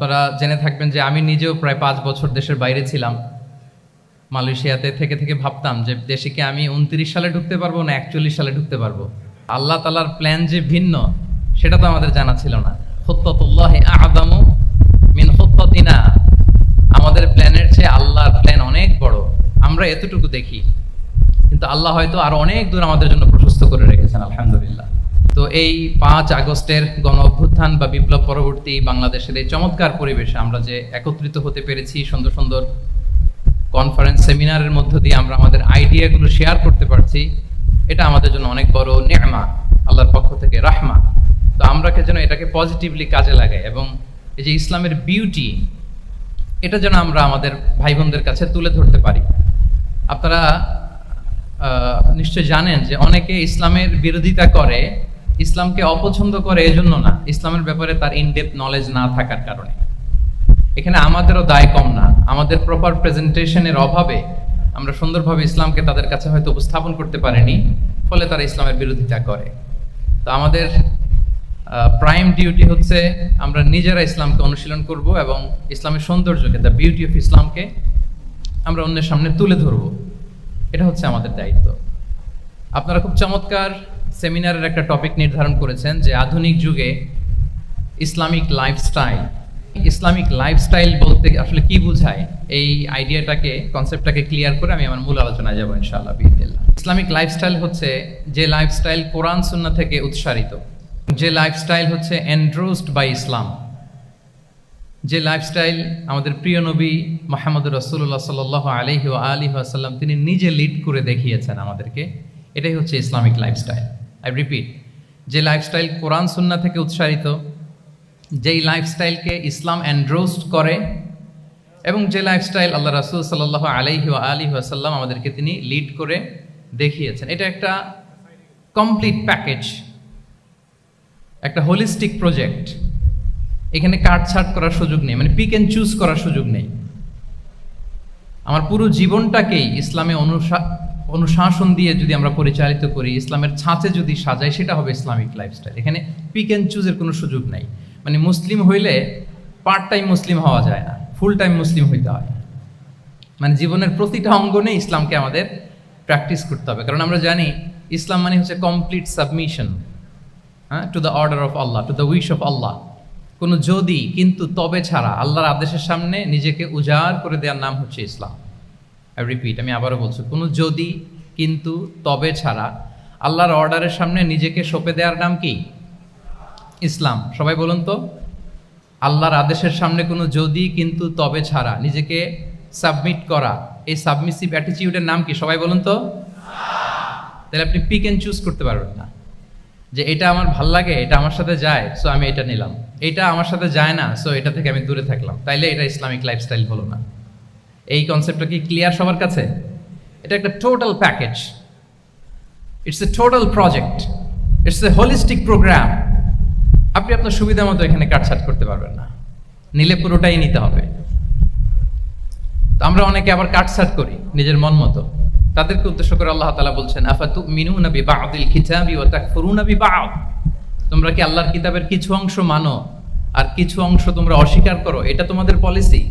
আপনারা জেনে থাকবেন যে আমি নিজেও প্রায় 5 বছর দেশের বাইরে ছিলাম। মালয়েশিয়াতে থেকে থেকে ভাবতাম যে দেশে কি আমি 29 সালে ঢুকতে পারবো না 41 সালে ঢুকতে পারবো। আল্লাহ তাআলার প্ল্যান যে ভিন্ন সেটা তো আমাদের জানা ছিল না। খুত্তাতুল্লাহি আ'যামু মিন খুত্তাতিনা, আমাদের প্ল্যানের চেয়ে আল্লাহর প্ল্যান অনেক বড়। আমরা এতটুকু দেখি, কিন্তু আল্লাহ হয়তো আরো অনেক দূর আমাদের জন্য প্রশস্ত করে রেখেছেন, আলহামদুলিল্লাহ। তো এই 5 আগস্টের গণ অভ্যুত্থান বা বিপ্লব পরবর্তী বাংলাদেশের এই চমৎকার পরিবেশে আমরা যে একত্রিত হতে পেরেছি, সুন্দর সুন্দর কনফারেন্স সেমিনারের মধ্য দিয়ে আমরা আমাদের আইডিয়াগুলো শেয়ার করতে পারছি, এটা আমাদের জন্য অনেক বড় নেয়ামত, আল্লাহর পক্ষ থেকে রাহমা। তো আমরা যেন এটাকে পজিটিভলি কাজে লাগাই এবং এই যে ইসলামের বিউটি, এটা যেন আমরা আমাদের ভাই বোনদের কাছে তুলে ধরতে পারি। আপনারা নিশ্চয় জানেন যে অনেকে ইসলামের বিরোধিতা করে, ইসলামকে অপছন্দ করে এজন্য না, ইসলামের ব্যাপারে তার ইনডেপথ নলেজ না থাকার কারণে। এখানে আমাদেরও দায় কম না, আমাদের প্রপার প্রেজেন্টেশনের অভাবে আমরা সুন্দরভাবে ইসলামকে তাদের কাছে হয়তো উপস্থাপন করতে পারিনি, ফলে তারা ইসলামের বিরোধিতা করে। তো আমাদের প্রাইম ডিউটি হচ্ছে আমরা নিজেরা ইসলামকে অনুশীলন করব এবং ইসলামের সৌন্দর্যকে, দ্য বিউটি অফ ইসলামকে আমরা অন্যের সামনে তুলে ধরব। এটা হচ্ছে আমাদের দায়িত্ব। আপনারা খুব চমৎকার সেমিনারের একটা টপিক নির্ধারণ করেছেন যে আধুনিক যুগে ইসলামিক লাইফস্টাইল। ইসলামিক লাইফস্টাইল বলতে আসলে কি বোঝায়, এই আইডিয়াটাকে, কনসেপ্টটাকে ক্লিয়ার করে আমি আমার মূল আলোচনায় যাব ইনশাআল্লাহ বিইজনিল্লাহ। ইসলামিক লাইফস্টাইল হচ্ছে যে লাইফস্টাইল কোরআন সুন্নাহ থেকে উৎসারিত, যে লাইফস্টাইল হচ্ছে এন্ডোর্সড বাই ইসলাম, যে লাইফস্টাইল আমাদের প্রিয় নবী মুহাম্মদুর রাসূলুল্লাহ সাল্লাল্লাহু আলাইহি ওয়া আলিহি ওয়াসাল্লাম তিনি নিজে লিড করে দেখিয়েছেন আমাদেরকে, এটাই হচ্ছে ইসলামিক লাইফস্টাইল। আই রিপিট, যে লাইফস্টাইল কোরআন সুন্নাহ থেকে উৎসারিত, যেই লাইফস্টাইলকে ইসলাম এন্ডোর্সড করে, এবং যে লাইফস্টাইল আল্লাহ রাসূল সাল্লাল্লাহু আলাইহি ওয়া আলিহি ওয়াসাল্লাম আমাদেরকে তিনি লিড করে দেখিয়েছেন, এটা একটা কমপ্লিট প্যাকেজ, একটা হোলিস্টিক প্রজেক্ট। এখানে কাটছাট করার সুযোগ নেই, মানে পিক এন্ড চুজ করার সুযোগ নেই। আমার পুরো জীবনটাকেই ইসলামে অনুশাসন দিয়ে যদি আমরা পরিচালিত করি, ইসলামের ছাঁচে যদি সাজাই, সেটা হবে ইসলামিক লাইফস্টাইল। এখানে পিক এন্ড চুজের কোনো সুযোগ নাই। মানে মুসলিম হইলে পার্ট টাইম মুসলিম হওয়া যায় না, ফুল টাইম মুসলিম হইতে হয়। মানে জীবনের প্রতিটা অঙ্গনে ইসলামকে আমাদের প্র্যাকটিস করতে হবে, কারণ আমরা জানি ইসলাম মানে হচ্ছে complete submission to the order of Allah, to the wish of Allah. কোনো যদি, কিন্তু, তবে ছাড়া আল্লাহর আদেশের সামনে নিজেকে উজাড় করে দেওয়ার নাম হচ্ছে ইসলাম। আই রিপিট, আমি আবারও বলছি, কোনো যদি, কিন্তু, তবে ছাড়া আল্লাহর অর্ডারের সামনে নিজেকে সঁপে দেওয়ার নাম কি? ইসলাম। সবাই বলুন তো, আল্লাহর আদেশের সামনে কোনো যদি, কিন্তু, তবে ছাড়া নিজেকে সাবমিট করা, এই সাবমিসিভ অ্যাটিটিউডের নাম কি? সবাই বলুন তো। তাহলে আপনি পিক এন্ড চুজ করতে পারবেন না যে এটা আমার ভাল লাগে, এটা আমার সাথে যায়, সো আমি এটা নিলাম, এটা আমার সাথে যায় না, সো এটা থেকে আমি দূরে থাকলাম, তাইলে এটা ইসলামিক লাইফস্টাইল হলো না। এই কনসেপ্টটা কি ক্লিয়ার সবার কাছে? এটা একটা total package, it's a total project, it's a holistic programme. আপনি আপনার সুবিধা মতো এখানে কাটছাট করতে পারবেন না, নিলে পুরোটাই নিতে হবে। তো আমরা অনেকে আবার কাটছাট করি নিজের মন মতো, তাদেরকে উদ্দেশ্য করে আল্লাহ তাআলা বলছেন, আফাতুমিনুনা বিবা'দিল কিতাবি ওয়া তাকফুরুনা বিবা'দ। তোমরা কি আল্লাহর কিতাবের কিছু অংশ মানো আর কিছু অংশ তোমরা অস্বীকার করো? এটা তোমাদের পলিসি?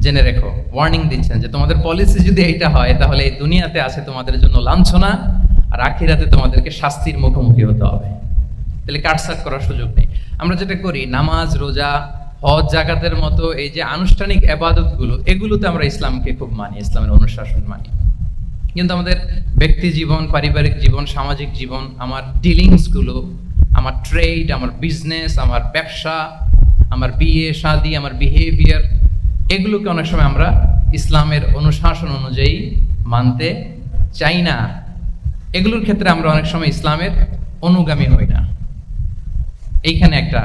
জেনে রেখো, ওয়ার্নিং দিচ্ছেন যে তোমাদের পলিসি যদি এইটা হয়, তাহলে এই দুনিয়াতে আছে তোমাদের জন্য লাঞ্ছনা, আর আখিরাতে তোমাদেরকে শাস্তির মুখোমুখি হতে হবে। তাহলে কাটছাট করার সুযোগ নেই। আমরা যেটা করি, নামাজ, রোজা, হজ, যাকাতের মতো এই যে আনুষ্ঠানিক ইবাদতগুলো, এগুলোতে আমরা ইসলামকে খুব মানি, ইসলামের অনুশাসন মানি। কিন্তু আমাদের ব্যক্তি জীবন, পারিবারিক জীবন, সামাজিক জীবন, আমার ডিলিংসগুলো, আমার ট্রেড, আমার বিজনেস, আমার ব্যবসা, আমার বিয়ে শাদী, আমার বিহেভিয়ার, এগুলোকে অনেক সময় আমরা ইসলামের অনুশাসন অনুযায়ী মানতে চাই না। এগুলোর ক্ষেত্রে আমরা অনেক সময় ইসলামের অনুগামী হই না। এইখানে একটা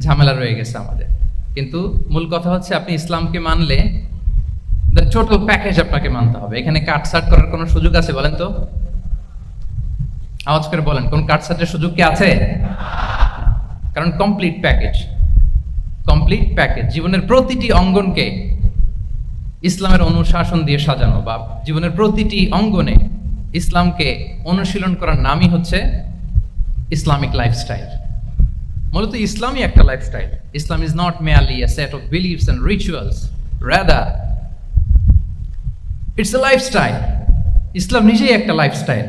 ঝামেলা রয়ে গেছে আমাদের। কিন্তু মূল কথা হচ্ছে, আপনি ইসলামকে মানলে দ্য টোটাল প্যাকেজ আপনাকে মানতে হবে। এখানে কাটছাট করার কোনো সুযোগ আছে বলেন তো? আওয়াজ করে বলেন, কোন কাটছাটের সুযোগ কি আছে? কারণ কমপ্লিট প্যাকেজ, কমপ্লিট প্যাকেজ। জীবনের প্রতিটি অঙ্গনকে ইসলামের অনুশাসন দিয়ে সাজানো, বা জীবনের প্রতিটি অঙ্গনে ইসলামকে অনুশীলন করার নামই হচ্ছে ইসলামিক লাইফস্টাইল। মূলত ইসলামই একটা lifestyle. Islam is not merely a set of beliefs and rituals, rather it's a lifestyle. ইসলাম নিজেই একটা lifestyle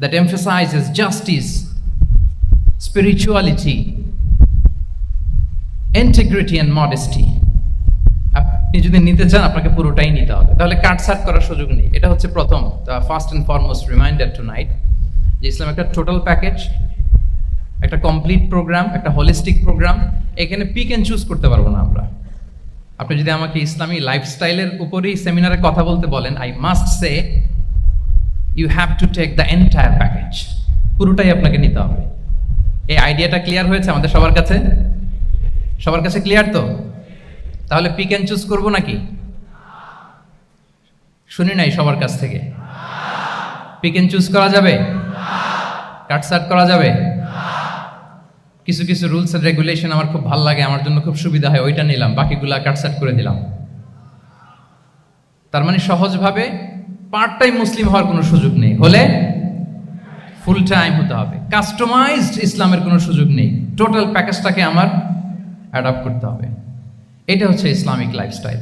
that emphasizes justice, spirituality, integrity and modesty. আপনি যদি নিতে চান আপনাকে পুরোটাই নিতে হবে, তাহলে কাটছাট করার সুযোগ নেই। এটা হচ্ছে প্রথম first and foremost reminder tonight যে ইসলাম একটা টোটাল প্যাকেজ, একটা কমপ্লিট প্রোগ্রাম, একটা হোলিস্টিক প্রোগ্রাম। এখানে পিক এন্ড চুজ করতে পারবো না আমরা। আপনি যদি আমাকে ইসলামী লাইফস্টাইলের উপরেই সেমিনারে কথা বলতে বলেন, I must say you have to take the entire package, পুরোটাই আপনাকে নিতে হবে। এই আইডিয়াটা ক্লিয়ার হয়েছে আমাদের সবার কাছে? সবার কাছে ক্লিয়ার তো? তাহলে পিক এন্ড চুজ করবো নাকি? শুনি নাই সবার কাছ থেকে। পিক এন্ড চুজ করা যাবে? কাটছাট করা যাবে? কিছু কিছু রুলস এন্ড রেগুলেশন আমার খুব ভালো লাগে, আমার জন্য খুব সুবিধা হয়, ওইটা নিলাম, বাকিগুলা কাটছাট করে দিলাম। তার মানে সহজভাবে পার্ট টাইম মুসলিম হওয়ার কোনো সুযোগ নেই, হলে ফুল টাইম হতে হবে। কাস্টমাইজড ইসলামের কোনো সুযোগ নেই, টোটাল প্যাকেজটাকে আমার অ্যাডাপ্ট করতে হবে। এটা হচ্ছে ইসলামিক লাইফস্টাইল।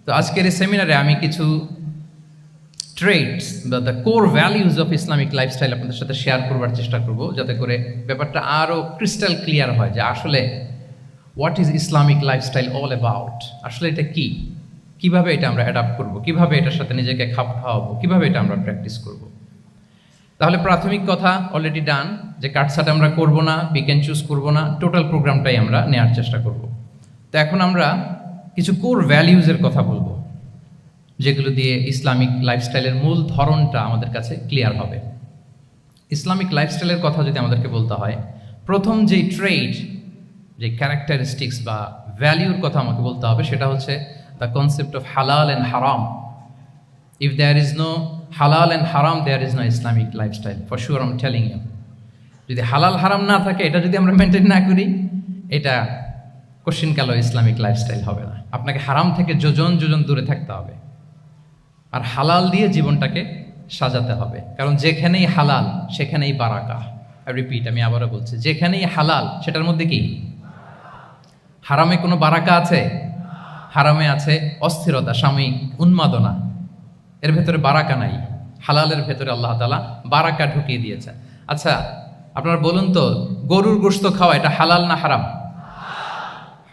তো আজকের এই সেমিনারে আমি কিছু ট্রেটস বা the core values of Islamic lifestyle আপনাদের সাথে শেয়ার করবার চেষ্টা করব, যাতে করে ব্যাপারটা আরও ক্রিস্টাল ক্লিয়ার হয় যে আসলে what is Islamic lifestyle all about. আসলে এটা কি, কিভাবে এটা আমরা অ্যাডাপ্ট করব, কিভাবে এটার সাথে নিজেকে খাপ খাওয়াবো, কিভাবে এটা আমরা প্র্যাকটিস করব। তাহলে প্রাথমিক কথা অলরেডি ডান, যে কাটছাট আমরা করব না, পিক অ্যান্ড চুজ করব না, টোটাল প্রোগ্রামটাই আমরা নেওয়ার চেষ্টা করব। তো এখন আমরা কিছু কোর ভ্যালিউজের কথা বলবো, যেগুলো দিয়ে ইসলামিক লাইফস্টাইলের মূল ধরনটা আমাদের কাছে ক্লিয়ার হবে। ইসলামিক লাইফস্টাইলের কথা যদি আমাদেরকে বলতে হয়, প্রথম যেই ট্রেড, যে ক্যারেক্টারিস্টিক্স বা ভ্যালিউর কথা আমাকে বলতে হবে, সেটা হচ্ছে দ্য কনসেপ্ট অফ হালাল অ্যান্ড হারাম। ইফ দেয়ার ইজ নো হালাল অ্যান্ড হারাম, there is no Islamic lifestyle, for sure I am telling you. যদি হালাল হারাম না থাকে, এটা যদি আমরা মেনটেন না করি, এটা কোশ্চিন কালো ইসলামিক লাইফস্টাইল হবে না। আপনাকে হারাম থেকে যোজন যোজন দূরে থাকতে হবে, আর হালাল দিয়ে জীবনটাকে সাজাতে হবে। কারণ যেখানেই হালাল সেখানেই বারাকা। রিপিট, আমি আবারও বলছি, যেখানেই হালাল সেটার মধ্যে কি? হারামে কোনো বারাকা আছে? হারামে আছে অস্থিরতা, সাময়িক উন্মাদনা, এর ভেতরে বারাকা নাই। হালালের ভেতরে আল্লাহ তাআলা বারাকা ঢুকিয়ে দিয়েছে। আচ্ছা আপনারা বলুন তো, গরুর গোশত খাওয়া এটা হালাল না হারাম?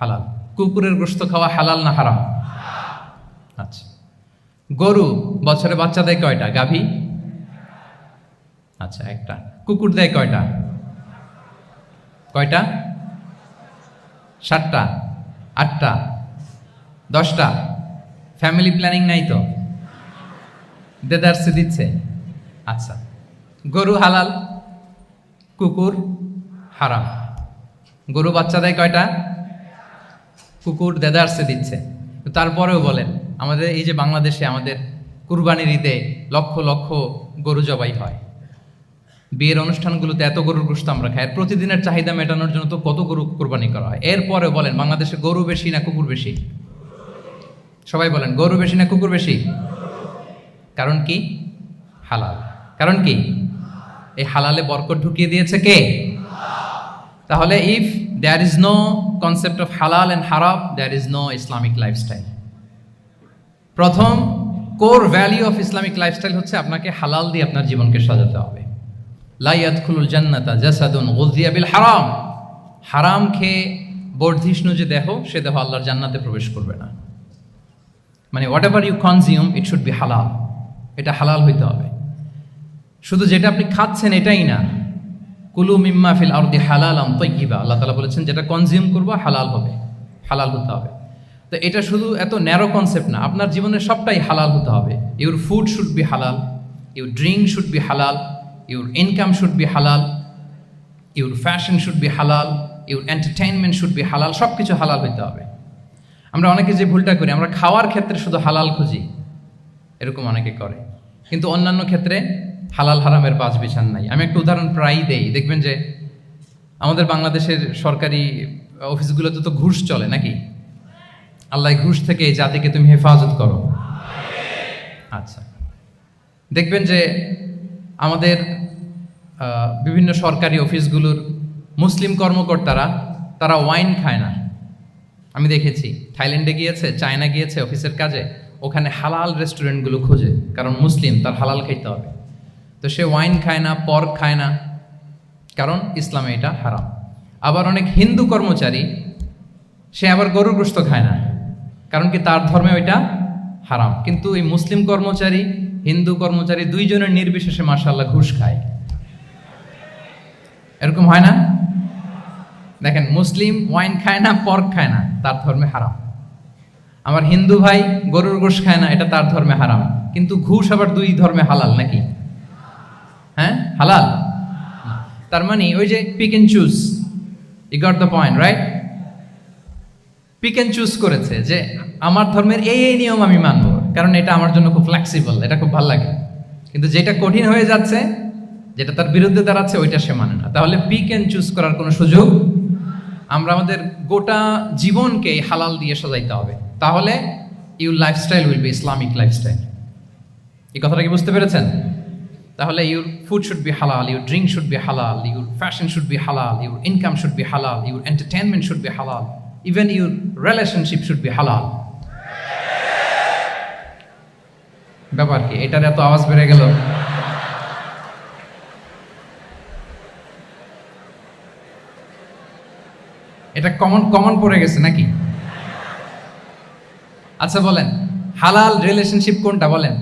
হালাল। কুকুরের গোশত খাওয়া হালাল না হারাম? আচ্ছা, গরু বছরে বাচ্চা দেয় কয়টা? গাভী? আচ্ছা, একটা। কুকুর দেয় কয়টা? কয়টা? 7টা, 8টা, 10টা? ফ্যামিলি প্ল্যানিং নাই তো? দেদারসে দিচ্ছে। আচ্ছা, গরু হালাল, কুকুর হারাম। গরু বাচ্চা দেয় কয়টা? কুকুর দেদারসে দিচ্ছে। তারপরেও বলেন, আমাদের এই যে বাংলাদেশে আমাদের কুরবানির ঈদে লক্ষ লক্ষ গরু জবাই হয়, বিয়ের অনুষ্ঠানগুলোতে এত গরুর গোশত আমরা খাই, প্রতিদিনের চাহিদা মেটানোর জন্য তো কত গরু কুরবানি করা হয়। এরপরেও বলেন, বাংলাদেশে গরু বেশি না কুকুর বেশি? সবাই বলেন, গরু বেশি না কুকুর বেশি? কারণ কি? হালাল। কারণ কি? এই হালালে বরকত ঢুকিয়ে দিয়েছে কে? তাহলে if there is no concept of হালাল অ্যান্ড হারাম, there is no Islamic lifestyle. প্রথম core value of Islamic lifestyle হচ্ছে আপনাকে হালাল দিয়ে আপনার জীবনকে সাজাতে হবে। লা ইয়াদখুলুল জান্নাতা জাসাদুন গুযিয়া বিল হারাম। হারাম খেয়ে বর্ধিষ্ণু যে দেহ, সে দেহ আল্লাহর জান্নাতে প্রবেশ করবে না। মানে whatever you consume, it should be হালাল। এটা হালাল হইতে হবে। শুধু যেটা আপনি খাচ্ছেন এটাই না, কুলু মিম্মা ফিল আরদি হালালান তাইয়্যিবা, আল্লাহ তাআলা বলেছেন যেটা কনজিউম করবো হালাল হবে, হালাল হতে হবে। তো এটা শুধু এত ন্যারো কনসেপ্ট না, আপনার জীবনের সবটাই হালাল হতে হবে। ইউর ফুড শুড বি হালাল, ইউর ড্রিঙ্ক শুড বি হালাল, ইউর ইনকাম শুড বি হালাল, ইউর ফ্যাশন শুড বি হালাল, ইউর এন্টারটেইনমেন্ট শুড বি হালাল। সব কিছু হালাল হইতে হবে। আমরা অনেকে যে ভুলটা করি, আমরা খাওয়ার ক্ষেত্রে শুধু হালাল খুঁজি, এরকম অনেকে করে, কিন্তু অন্যান্য ক্ষেত্রে হালাল হারামের বাজ বিছান নাই। আমি একটা উদাহরণ প্রায়ই দেই, দেখবেন যে আমাদের বাংলাদেশের সরকারি অফিসগুলোতে তো ঘুষ চলে নাকি? আল্লাহ ঘুষ থেকে এই জাতিকে তুমি হেফাজত করো। আচ্ছা, দেখবেন যে আমাদের বিভিন্ন সরকারি অফিসগুলোর মুসলিম কর্মকর্তারা তারা ওয়াইন খায় না। আমি দেখেছি থাইল্যান্ডে গিয়েছে, চায়না গিয়েছে অফিসের কাজে, ওখানে হালাল রেস্টুরেন্টগুলো খোঁজে, কারণ মুসলিম, তার হালাল খাইতে হবে। তো সে ওয়াইন খায় না, পর্ক খায় না, কারণ ইসলামে এটা হারাম। আবার অনেক হিন্দু কর্মচারী, সে আবার গরুর গোশত খায় না, কারণ কি তার ধর্মে ওইটা হারাম। কিন্তু এই মুসলিম কর্মচারী, হিন্দু কর্মচারী দুইজনের নির্বিশেষে মাশাআল্লাহ ঘুষ খায়। এরকম হয় না? দেখেন, মুসলিম ওয়াইন খায় না, পর্ক খায় না, তার ধর্মে হারাম। আমার হিন্দু ভাই গরুর গোশ খায় না, এটা তার ধর্মে হারাম। কিন্তু ঘুষ আবার দুই ধর্মে হালাল নাকি? হ্যাঁ, হালাল। তার মানে ওই যে pick and choose, you got the point, right? Pick and choose করেছে যে আমার ধর্মের এই এই নিয়ম আমি মানব, কারণ এটা আমার জন্য খুব ফ্লেক্সিবল, এটা খুব ভালো লাগে। কিন্তু যেটা কঠিন হয়ে যাচ্ছে, যেটা তার বিরুদ্ধে দাঁড়াচ্ছে, ওইটা সে মানে না। তাহলে পিক এন্ড চুজ করার কোনো সুযোগ, আমরা আমাদের গোটা জীবনকে হালাল দিয়ে সাজাইতে হবে। তাহলে your lifestyle will be Islamic lifestyle. এই কথাটা কি বুঝতে পেরেছেন? তাহলে ইউর ফুড শুড বি হালাল, ইউর ড্রিঙ্ক শুড বি হালাল, ইউর ফ্যাশন শুড বি হালাল, ইউর ইনকাম শুড বি হালাল, ইউর এন্টারটেনমেন্ট শুড বি হালাল, even your relationship should be হালাল। ব্যাপার কি? এটার এত আওয়াজ বেড়ে গেল। এটা কমন পড়ে গেছে নাকি? আচ্ছা বলেন, হালাল রিলেশনশিপ কোনটা বলেন?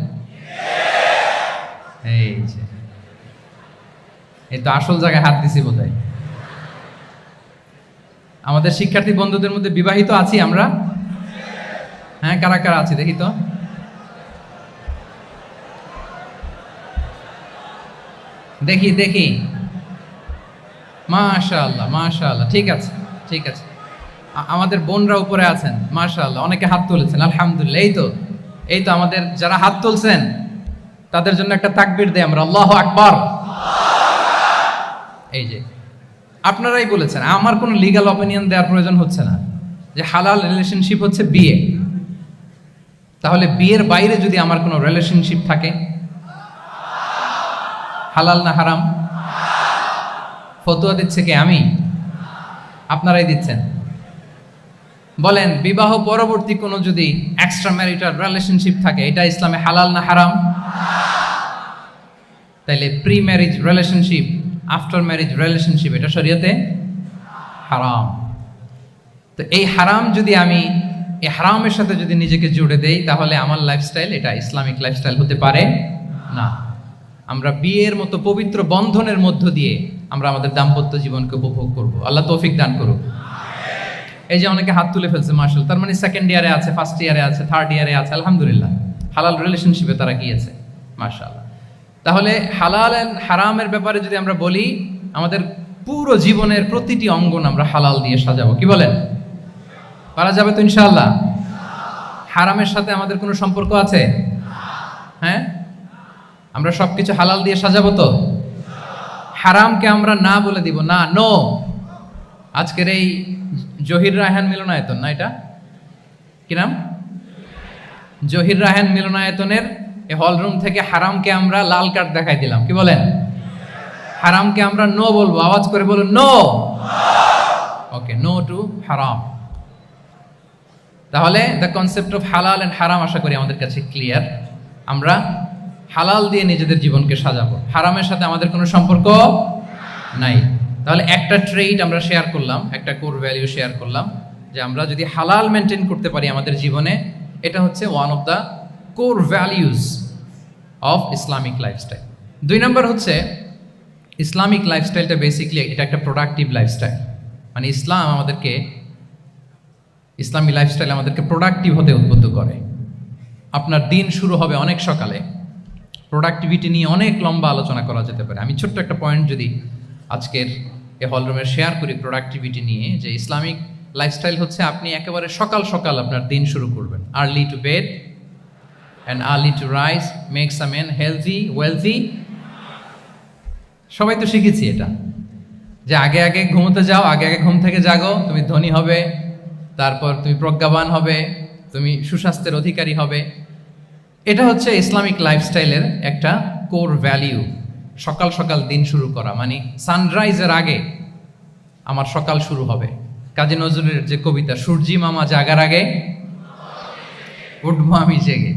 এই তো আসল জায়গায় হাত দিছি বোধহয়। আমাদের শিক্ষার্থী বন্ধুদের মধ্যে বিবাহিত আছি আমরা? হ্যাঁ, কারা কারা আছি দেখি তো। দেখি দেখি, মাশাআল্লাহ মাশাআল্লাহ, ঠিক আছে ঠিক আছে। আমাদের বোনরা উপরে আছেন, মাশাআল্লাহ, অনেকে হাত তুলেছেন, আলহামদুলিল্লাহ। এই তো আমাদের যারা হাত তুলছেন তাদের জন্য একটা তাকবীর দেই আমরা, আল্লাহু আকবার। এই যে আপনারাই বলেছেন, আমার কোনো লিগ্যাল অপিনিয়ন দেওয়ার প্রয়োজন হচ্ছে না, যে হালাল রিলেশনশিপ হচ্ছে বিয়ে। তাহলে বিয়ের বাইরে যদি আমার কোনো রিলেশনশিপ থাকে, হালাল না হারাম? ফতোয়া দিচ্ছে কে? আমি? আপনারাই দিচ্ছেন। বলেন, বিবাহ পরবর্তী কোনো যদি এক্সট্রা ম্যারিটাল রিলেশনশিপ থাকে, এটা ইসলামে হালাল না হারাম? তাইলে pre marriage relationship, after marriage relationship, এটা শরীয়তে হারাম। তো এই হারাম যদি আমি এই হারামের সাথে যদি নিজেকে জুড়ে দেই, তাহলে আমার লাইফস্টাইল এটা ইসলামিক লাইফস্টাইল হতে পারে না। আমরা বিয়ের মতো পবিত্র বন্ধনের মধ্য দিয়ে আমরা আমাদের দাম্পত্য জীবনকে উপভোগ করব। আল্লাহ তৌফিক দান করুক। এই যে অনেকে হাত তুলে ফেলছে, মাশাআল্লাহ, তার মানে সেকেন্ড ইয়ারে আছে, ফার্স্ট ইয়ারে আছে, থার্ড ইয়ারে আছে, আলহামদুলিল্লাহ, হালাল রিলেশনশিপে তারা গিয়েছে, মাশাআল্লাহ। তাহলে হালাল এন্ড হারামের ব্যাপারে যদি আমরা বলি, আমাদের পুরো জীবনের প্রতিটি অঙ্গন আমরা হালাল দিয়ে সাজাবো। কি বলেন? পারা যাবে তো ইনশাআল্লাহ? হারামের সাথে আমাদের কোনো সম্পর্ক আছে? হ্যাঁ, আমরা সবকিছু হালাল দিয়ে সাজাবো তো? হারামকে আমরা না বলে দিব, না, নো। আজকের এই জহির রায়হান মিলনায়তন, না এটা কি নাম? জহির রায়হান মিলনায়তনের এই হল রুম থেকে হারামকে আমরা লাল কার্ড দেখাই দিলাম। কি বলেন? হারামকে আমরা নো বলবো, আওয়াজ করে বলুন, নো। ওকে, নো টু হারাম। তাহলে দ্য কনসেপ্ট অফ হালাল এন্ড হারাম আশা করি আমাদের কাছে ক্লিয়ার। আমরা হালাল দিয়ে নিজেদের জীবনকে সাজাবো, হারামের সাথে আমাদের কোনো সম্পর্ক নাই। তাহলে একটা ট্রেড আমরা শেয়ার করলাম, একটা কোর ভ্যালু শেয়ার করলাম, যে আমরা যদি হালাল মেনটেন করতে পারি আমাদের জীবনে, এটা হচ্ছে one of the core values of Islamic lifestyle. 2 নম্বর হচ্ছে, ইসলামিক লাইফস্টাইলটা বেসিকলি এটা একটা প্রোডাক্টিভ লাইফস্টাইল। মানে ইসলামী লাইফস্টাইল আমাদেরকে প্রোডাক্টিভ হতে উদ্বুদ্ধ করে। আপনার দিন শুরু হবে অনেক সকালে, প্রোডাক্টিভিটি নিয়ে অনেক লম্বা আলোচনা করা যেতে পারে। আমি ছোট্ট একটা পয়েন্ট যদি আজকের এই হলরুমে শেয়ার করি প্রোডাক্টিভিটি নিয়ে, যে ইসলামিক লাইফস্টাইল হচ্ছে আপনি একেবারে সকাল সকাল আপনার দিন শুরু করবেন। Early to bed and early to rise makes a man healthy wealthy. সবাই তো শিখেছি এটা, যে আগে আগে ঘুমোতে যাও, আগে আগে ঘুম থেকে জাগো, তুমি ধনী হবে, তারপর তুমি প্রজ্ঞাবান হবে, তুমি সুস্বাস্থ্যের অধিকারী হবে। এটা হচ্ছে ইসলামিক লাইফস্টাইলের একটা কোর ভ্যালিউ। সকাল সকাল দিন শুরু করা, মানে সানরাইজের আগে আমার সকাল শুরু হবে। কাজী নজরুলের যে কবিতা, সূর্যি মামা জাগার আগে উঠবো আমি জেগে,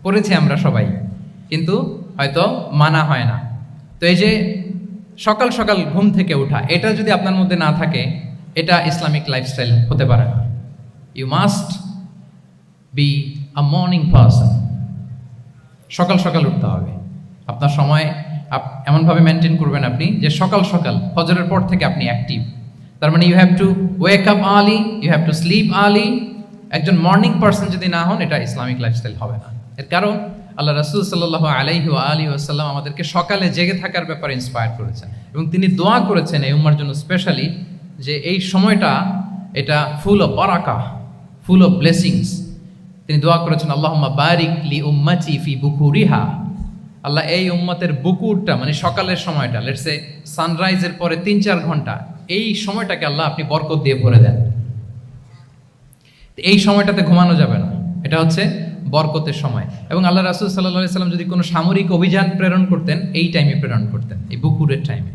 পড়েছি আমরা সবাই, কিন্তু হয়তো মানা হয় না। তো এই যে সকাল সকাল ঘুম থেকে ওঠা, এটা যদি আপনার মধ্যে না থাকে, এটা ইসলামিক লাইফস্টাইল হতে পারে না। You must be a morning person. সকাল সকাল উঠতে হবে। আপনার সময় এমনভাবে মেনটেন করবেন আপনি যে সকাল সকাল ফজরের পর থেকে আপনি অ্যাক্টিভ। তার মানে you have to wake up early, you have to sleep early. একজন মর্নিং পারসন যদি না হন, এটা ইসলামিক লাইফস্টাইল হবে না। এর কারণ আল্লাহ রাসূল সাল্লাল্লাহু আলাইহি ওয়া আলিহি ওয়াসাল্লাম আমাদেরকে সকালে জেগে থাকার ব্যাপারে ইন্সপায়ার করেছেন, এবং তিনি দোয়া করেছেন এই উম্মার জন্য স্পেশালি, যে এই সময়টা এটা ফুল অফ বারাকা, ফুল অফ ব্লেসিংস। তিনি দোয়া করেছেন, আল্লাহুম্মা বারিক লি উম্মতি ফি বুকুরিহা। আল্লাহ এই উম্মতের বুকুরটা, মানে সকালের সময়টা, লেটস সে সানরাইজের পরে 3-4 ঘন্টা, এই সময়টাকে আল্লাহ আপনি বরকত দিয়ে ভরে দেন। এই সময়টাতে ঘুমানো যাবে না, এটা হচ্ছে বরকতের সময়। এবং আল্লাহ রাসূল সাল্লাল্লাহু আলাইহি সাল্লাম যদি কোনো সামরিক অভিযান প্রেরণ করতেন, এই টাইমে প্রেরণ করতেন, এই বুকুরের টাইমে।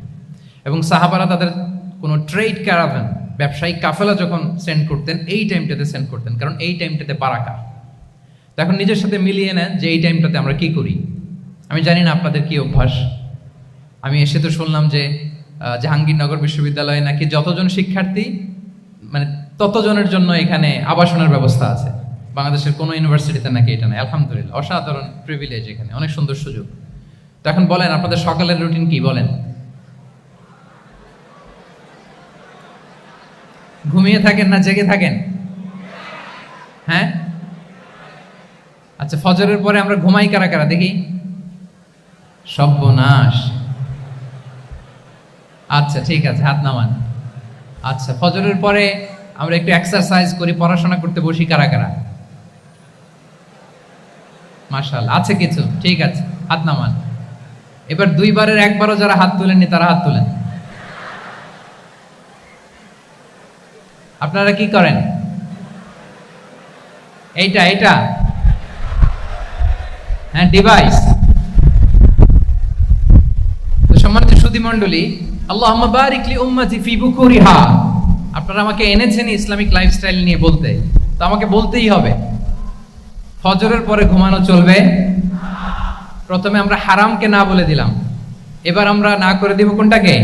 এবং সাহাবারা তাদের কোনো ট্রেড ক্যারাভান, ব্যবসায়িক কাফেলা যখন সেন্ড করতেন, এই টাইমটাতে সেন্ড করতেন, কারণ এই টাইমটাতে বারাকা। তো এখন নিজের সাথে মিলিয়ে নেন যে এই টাইমটাতে আমরা কি করি। আমি জানি না আপনাদের কি অভ্যাস। আমি এসে তো শুনলাম যে জাহাঙ্গীরনগর বিশ্ববিদ্যালয়ে নাকি যতজন শিক্ষার্থী, মানে ততজনের জন্য এখানে আবাসনের ব্যবস্থা আছে। বাংলাদেশের কোনো ইউনিভার্সিটিতে নাকি এটা নেই। আলহামদুলিল্লাহ, অসাধারণ প্রিভিলেজ, এখানে অনেক সুন্দর সুযোগ। তো এখন বলেন, আপনাদের সকালের রুটিন কি বলেন? ঘুমিয়ে থাকেন না জেগে থাকেন? হ্যাঁ, আচ্ছা, ফজরের পরে আমরা ঘুমাই কারা কারা দেখি? সর্বনাশ। আচ্ছা ঠিক আছে, হাত নামান। আচ্ছা, ফজরের পরে আমরা একটু এক্সারসাইজ করি, পড়াশোনা করতে বসি কারা কারা? মাশাআল্লাহ, আছে কিছু, ঠিক আছে, হাত নামান। এবার 2বারের 1বারও যারা হাত তুলেননি তারা হাত তুলেন। আপনারা কি করেন? এইটা এইটা হ্যাঁ, ডিভাইস। তো সম্মানিত সুধীমণ্ডলী, আল্লাহুম্মা বারিক লি উম্মতি ফি বুকুরিহা। আপনারা আমাকে এনেছেন ইসলামিক লাইফস্টাইল নিয়ে বলতে, তো আমাকে বলতেই হবে, ফজরের পরে ঘুমানো চলবে। প্রথমে আমরা হারামকে না বলে দিলাম, এবার আমরা না করে দিব কোনটাকে?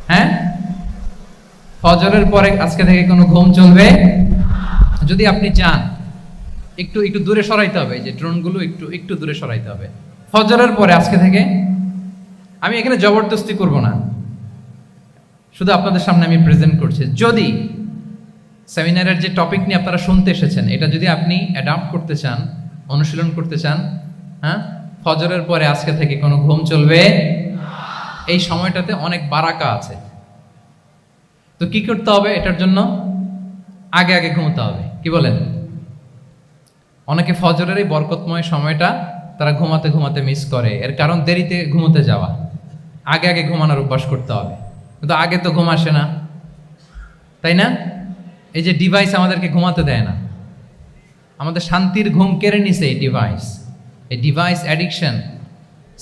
হ্যাঁ, ফজরের পরে আজকে থেকে কোনো ঘুম চলবে। যদি আপনি চান, একটু একটু দূরে সরাইতে হবে, যে ড্রোনগুলো একটু একটু দূরে সরাইতে হবে। ফজরের পরে আজকে থেকে, আমি এখানে জবরদস্তি করব না, শুধু আপনাদের সামনে আমি প্রেজেন্ট করছি। যদি সেমিনারের যে টপিক নিয়ে আপনারা শুনতে এসেছেন, এটা যদি আপনি অ্যাডাপ্ট করতে চান, অনুশীলন করতে চান, হ্যাঁ, ফজরের পরে আজকে থেকে কোনো ঘুম চলবে। এই সময়টাতে অনেক বারাকা আছে। তো কি করতে হবে? এটার জন্য আগে আগে ঘুমোতে হবে। কি বলেন? অনেকে ফজরের এই বরকতময় সময়টা তারা ঘুমাতে ঘুমাতে মিস করে। এর কারণ দেরিতে ঘুমোতে যাওয়া। আগে আগে ঘুমানোর অভ্যাস করতে হবে। কিন্তু আগে তো ঘুম আসে না, তাই না? এই যে ডিভাইস আমাদেরকে ঘুমাতে দেয় না, আমাদের শান্তির ঘুম কেড়ে নিছে এই ডিভাইস। এই ডিভাইস অ্যাডিকশন,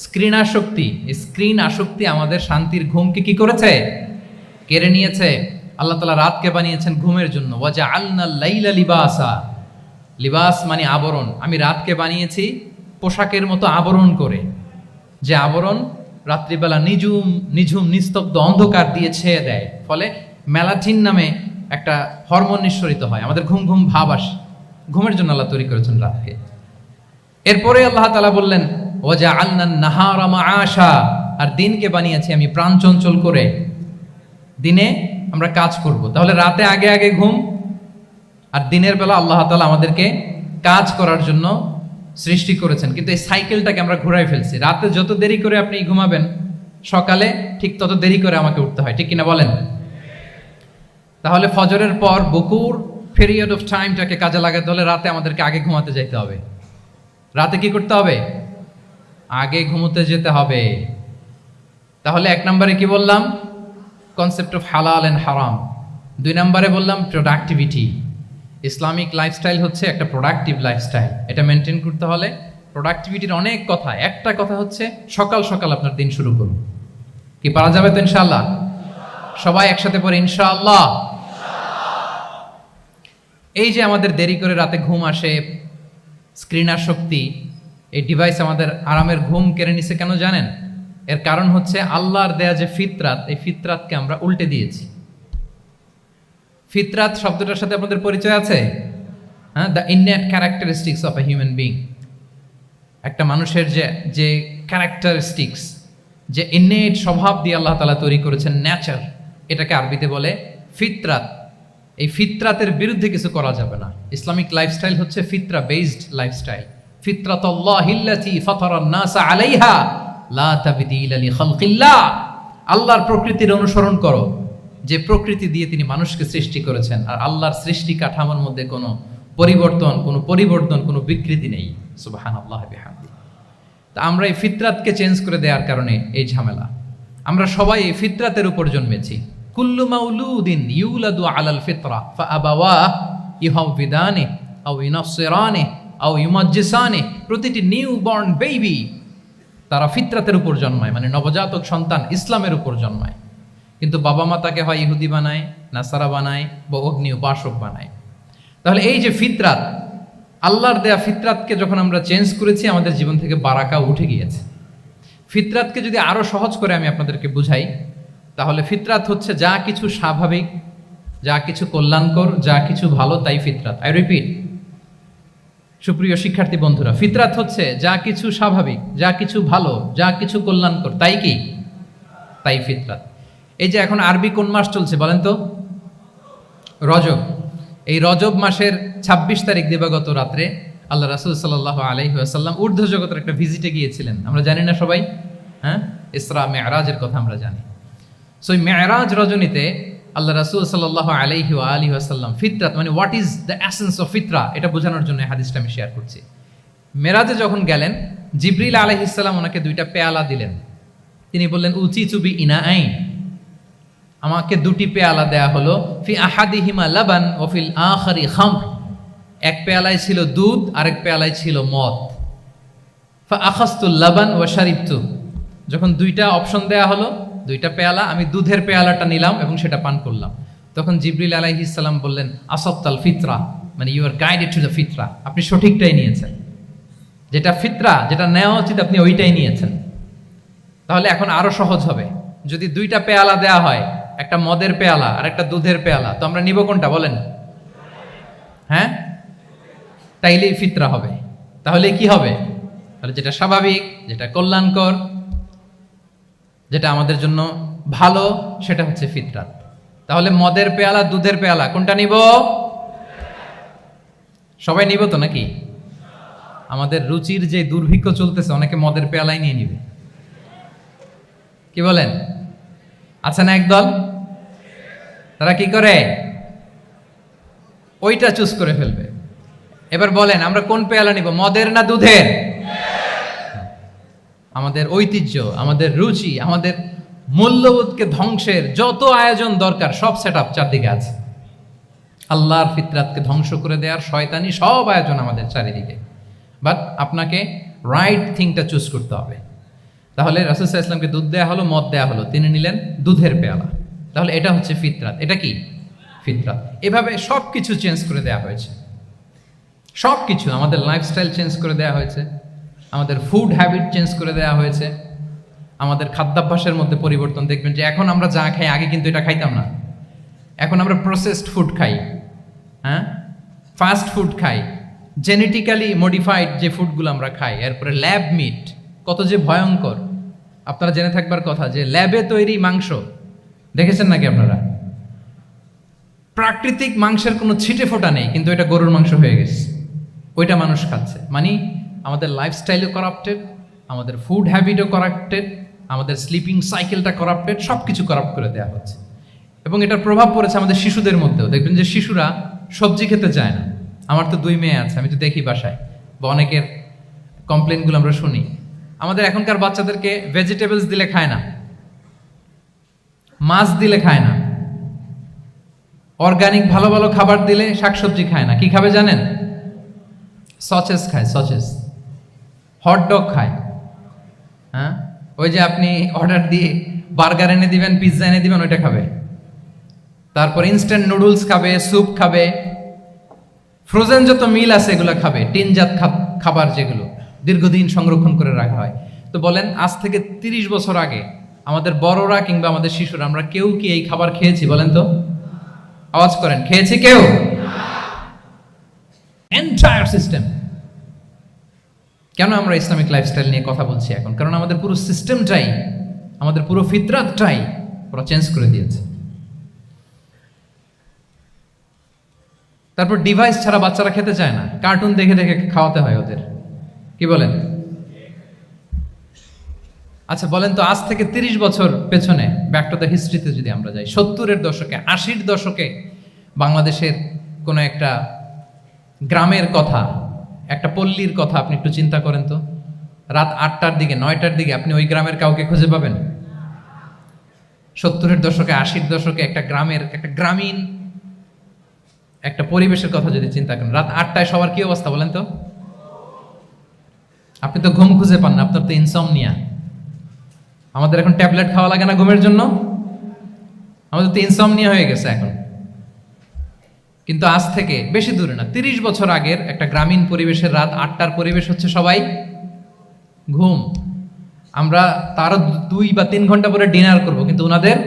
স্ক্রিন আসক্তি, এই স্ক্রিন আসক্তি আমাদের শান্তির ঘুমকে কি করেছে? কেড়ে নিয়েছে। আল্লাহ তাআলা রাতকে বানিয়েছেন ঘুমের জন্য। ওয়াজআলনাল লাইলা লিবাসা। লিবাস মানে আবরণ। আমি রাতকে বানিয়েছি পোশাকের মতো আবরণ করে, যে আবরণ রাত্রিবেলা নিঝুম নিঝুম নিস্তব্ধ অন্ধকার দিয়ে ছেয়ে দেয়। ফলে মেলাটিন নামে একটা হরমোন নিঃসরিত হয়, আমাদের ঘুম ঘুম ভাব আসে। ঘুমের জন্য আল্লাহ তৈরি করেছেন রাতকে। এরপরে আল্লাহ তাআলা বললেন, ওয়াজআলনান নাহারা মাআশা। আর দিনকে বানিয়েছি আমি প্রাণ চঞ্চল করে, দিনে আমরা কাজ করব। তাহলে রাতে আগে আগে ঘুম, আর দিনের বেলা আল্লাহ তাআলা আমাদেরকে কাজ করার জন্য সৃষ্টি করেছেন। কিন্তু এই সাইকেলটাকে আমরা ঘুরাই ফেলছি। রাতে যত দেরি করে আপনি ঘুমাবেন, সকালে ঠিক তত দেরি করে আমাকে উঠতে হয়, ঠিক কিনা বলেন? তাহলে ফজরের পর বকুর পিরিয়ড অফ টাইমটাকে কাজে লাগাতে হলে রাতে আমাদেরকে আগে ঘুমাতে যেতে হবে। রাতে কি করতে হবে? আগে ঘুমোতে যেতে হবে। তাহলে 1 নম্বরে কি বললাম? কনসেপ্ট অফ হালাল এন্ড হারাম। 2 নম্বরে বললাম প্রোডাক্টিভিটি। ইসলামিক লাইফস্টাইল হচ্ছে একটা প্রোডাক্টিভ লাইফস্টাইল। এটা মেনটেন করতে হলে প্রোডাক্টিভিটির অনেক কথা। একটা কথা হচ্ছে সকাল সকাল আপনার দিন শুরু করুন। কি পারা যাবে তো ইনশাআল্লাহ? সবাই একসাথে পড়ে ইনশাআল্লাহ। এই যে আমাদের দেরি করে রাতে ঘুম আসে, স্ক্রিন আসক্তি, এই ডিভাইস আমাদের আরামের ঘুম কেড়ে নিছে কেন জানেন? এর কারণ হচ্ছে আল্লাহর দেয়া যে ফিতরাত, এই ফিতরাতকে আমরা উল্টে দিয়েছি। ফিতরাত শব্দটার সাথে আপনাদের পরিচয় আছে? হ্যাঁ, the innate characteristics of a human being. একটা মানুষের যে যে ক্যারেক্টারিস্টিক্স, যে ইননেট স্বভাব দিয়ে আল্লাহ তাআলা তৈরি করেছেন, নেচার, এটাকে আরবিতে বলে ফিতরাত। এই ফিতরাতের বিরুদ্ধে কিছু করা যাবে না। ইসলামিক লাইফস্টাইল হচ্ছে ফিতরা বেসড লাইফস্টাইল। ফিতরাতাল্লাহিল্লাতী ফাতারান নাসা আলাইহা লা তাবদীলা লিখালকিল্লাহ। আল্লাহর প্রকৃতির অনুসরণ করো, যে প্রকৃতি দিয়ে তিনি মানুষকে সৃষ্টি করেছেন। আর আল্লাহর সৃষ্টি কাঠামোর মধ্যে কোনো পরিবর্তন, কোনো বিকৃতি নেই। সুবহানাল্লাহি বিহামদিহি। তা আমরা এই ফিতরাতকে চেঞ্জ করে দেওয়ার কারণে এই ঝামেলা। আমরা সবাই এই ফিতরাতের উপর জন্মেছি। কুল্লু মাউলুদিন ইউলাদু আলাল ফিতরা ফাআবাওয়াহু ইউহাউবিদানি আও ইউনাসসিরানি আও ইউমাজ্জিসানি। প্রতিটি নিউ বর্ন বেবি তারা ফিতরাতের উপর জন্মায়, মানে নবজাতক সন্তান ইসলামের উপর জন্মায়। কিন্তু বাবা মা তাকে হয় ইহুদি বানায়, নাসারা বানায় বা অগ্নি উপাসক বানায়। তাহলে এই যে ফিতরাত, আল্লাহর দেয়া ফিতরাতকে যখন আমরা চেঞ্জ করেছি, আমাদের জীবন থেকে বারাকা উঠে গিয়েছে। ফিতরাতকে যদি আরো সহজ করে আমি আপনাদেরকে বুঝাই, তাহলে ফিতরাত হচ্ছে যা কিছু স্বাভাবিক, যা কিছু কল্যাণকর, যা কিছু ভালো, তাই ফিতরাত। আই রিপিট, সুপ্রিয় শিক্ষার্থী বন্ধুরা, ফিতরাত হচ্ছে যা কিছু স্বাভাবিক, যা কিছু ভালো, যা কিছু কল্যাণকর, তাই কি? তাই ফিতরাত। এই যে এখন আরবি কোন মাস চলছে বলেন তো? রজব। এই রজব মাসের ২৬ তারিখ দিবাগত রাত্রে আল্লাহ রাসূল সাল্লাল্লাহু আলাইহি ওয়াসাল্লাম ঊর্ধ্ব জগতের একটা ভিজিটে গিয়েছিলেন। আমরা জানি না সবাই? হ্যাঁ, ইসরা মেরাজের কথা আমরা জানি। সো এই মেরাজ রজনীতে আল্লাহ রাসূল সাল্লাল্লাহু আলাইহি ওয়া আলিহি ওয়াসাল্লাম ফিতরাত, মানে what is the essence of ফিতরা, এটা বোঝানোর জন্য হাদিসটা আমি শেয়ার করছি। মেরাজে যখন গেলেন, জিবরিল আলাইহিস সালাম ওনাকে 2টা পেয়ালা দিলেন। তিনি বললেন, উচিতু বি ইনাআইন, আমাকে 2টি পেয়ালা দেয়া হলো। ফি আহাদিহিমা লাবান ওয়া ফিল আখারি খামর। এক পেয়ালায় ছিল দুধ, আরেক পেয়ালায় ছিল মদ। ফা আখাযতুল লাবান ওয়া শারিবতু। যখন 2টা অপশন দেয়া হলো, 2টা পেয়ালা, আমি দুধের পেয়ালাটা নিলাম এবং সেটা পান করলাম। তখন জিবরিল আলাইহিস সালাম বললেন, আসাবতাল ফিতরা, মানে you are guided to the ফিতরা, আপনি সঠিকটাই নিয়েছেন। যেটা ফিতরা, যেটা নেওয়া উচিত, আপনি ওইটাই নিয়েছেন। তাহলে এখন আরো সহজ হবে। যদি 2টা পেয়ালা দেয়া হয়, একটা মদের পেয়ালা আর একটা দুধের পেয়ালা, তো আমরা নিব কোনটা বলেন? হ্যাঁ, তাইলেই ফিতরা হবে। তাহলে কি হবে? তাহলে যেটা স্বাভাবিক, যেটা কল্যাণকর, যেটা আমাদের জন্য ভালো, সেটা হচ্ছে ফিতরাত। তাহলে মদের পেয়ালা, দুধের পেয়ালা, কোনটা নিব? সবাই নিব তো নাকি? আমাদের রুচির যে দুর্ভিক্ষ চলতেছে, অনেকে মদের পেয়ালাই নিয়ে নিবে। কি বলেন? আছে না একদল, তারা কি করে? ওইটা চুজ করে ফেলবে। এবার বলেন, আমরা কোন পেয়ালা নিব, মদের না দুধের? আমাদের ঐতিহ্য, আমাদের রুচি, আমাদের মূল্যবোধকে ধ্বংসের যত আয়োজন দরকার, সব সেটআপ চারদিকে আছে। আল্লাহর ফিতরাতকে ধ্বংস করে দেওয়ার শয়তানি সব আয়োজন আমাদের চারিদিকে। বাট আপনাকে রাইট থিংটা চুজ করতে হবে। তাহলে রাসূল সাল্লাল্লাহু আলাইহি ওয়াসাল্লামকে দুধ দেয়া হলো, মদ দেয়া হলো, তিনি নিলেন দুধের পেয়ালা। তাহলে এটা হচ্ছে ফিতরাত। এটা কি? ফিতরাত। এভাবে সব কিছু চেঞ্জ করে দেওয়া হয়েছে। সব কিছু, আমাদের লাইফস্টাইল চেঞ্জ করে দেওয়া হয়েছে, আমাদের ফুড হ্যাবিট চেঞ্জ করে দেওয়া হয়েছে, আমাদের খাদ্যাভ্যাসের মধ্যে পরিবর্তন। দেখবেন যে এখন আমরা যা খাই, আগে কিন্তু এটা খাইতাম না। এখন আমরা প্রসেসড ফুড খাই, হ্যাঁ, ফাস্ট ফুড খাই, জেনেটিক্যালি মডিফাইড যে ফুডগুলো আমরা খাই, এরপরে ল্যাব মিট, কত যে ভয়ঙ্কর। আপনারা জেনে থাকবার কথা যে ল্যাবে তৈরি মাংস দেখেছেন নাকি আপনারা? প্রাকৃতিক মাংসের কোনো ছিটে ফোটা নেই, কিন্তু এটা গরুর মাংস হয়ে গেছে, ওইটা মানুষ খাচ্ছে। মানে আমাদের লাইফস্টাইলও করাপ্টেড, আমাদের ফুড হ্যাবিটও করাপ্টেড, আমাদের স্লিপিং সাইকেলটা করাপ্টেড, সব কিছু করাপ্ট করে দেওয়া হচ্ছে। এবং এটার প্রভাব পড়েছে আমাদের শিশুদের মধ্যেও। দেখবেন যে শিশুরা সবজি খেতে চায় না। আমার তো 2 মেয়ে আছে, আমি তো দেখি বাসায়, বা অনেকের কমপ্লেনগুলো আমরা শুনি। আমাদের এখনকার বাচ্চাদেরকে ভেজিটেবলস দিলে খায় না, মাছ দিলে খায় না, অর্গানিক ভালো ভালো খাবার দিলে শাকসবজি খায় না। কি খাবে জানেন? সচেস খায়, সচেস, হটডগ খায়। হ্যাঁ, ওই যে আপনি অর্ডার দিয়ে বার্গার এনে দিবেন, পিৎজা এনে দিবেন, ওইটা খাবে। তারপর ইনস্ট্যান্ট নুডলস খাবে, স্যুপ খাবে, ফ্রোজেন যত মিল আছে এগুলো খাবে, টিনজাত খাবার যেগুলো দীর্ঘদিন সংরক্ষণ করে রাখা হয়। তো বলেন, আজ থেকে 30 বছর আগে আমাদের বড়রা কিংবা আমাদের শিশুরা আমরা কেউ কি এই খাবার খেয়েছি? বলেন তো, আওয়াজ করেন, খেয়েছি কেউ? Entire system. কেন আমরা ইসলামিক লাইফস্টাইল নিয়ে কথা বলছি এখন? কারণ আমাদের পুরো সিস্টেমটাই, আমাদের পুরো ফিতরাতটাই ওরা চেঞ্জ করে দিয়েছে। তারপর ডিভাইস ছাড়া বাচ্চারা খেতে চায় না, কার্টুন দেখে দেখে খাওয়াতে হয় ওদের। কি বলেন? আচ্ছা বলেন তো, আজ থেকে 30 বছর পেছনে ব্যাক টু দ্য হিস্ট্রিতে যদি আমরা যাই, 70-এর দশকে, 80-র দশকে বাংলাদেশের কোনো একটা গ্রামের কথা, একটা পল্লীর কথা আপনি একটু চিন্তা করেন তো। রাত 8টার দিকে, 9টার দিকে আপনি ওই গ্রামের কাউকে খুঁজে পাবেন? 70-এর দশকে, 80-র দশকে একটা গ্রামের, একটা গ্রামীণ একটা পরিবেশের কথা যদি চিন্তা করেন, রাত 8টায় সবার কি অবস্থা বলেন তো? আপনি তো ঘুম খুঁজে পান না, আপনার তো ইনসমনিয়া। আমাদের এখন ট্যাবলেট খাওয়া লাগে না ঘুমের জন্য? আমাদের তো ইনসমনিয়া হয়ে গেছে এখন। কিন্তু আজ থেকে বেশি দূরে না, 30 বছর আগের একটা গ্রামীণ পরিবেশের রাত 8টার পরিবেশ হচ্ছে সবাই ঘুম। আমরা তারও 2 বা 3 ঘন্টা পরে ডিনার করব, কিন্তু ওনাদের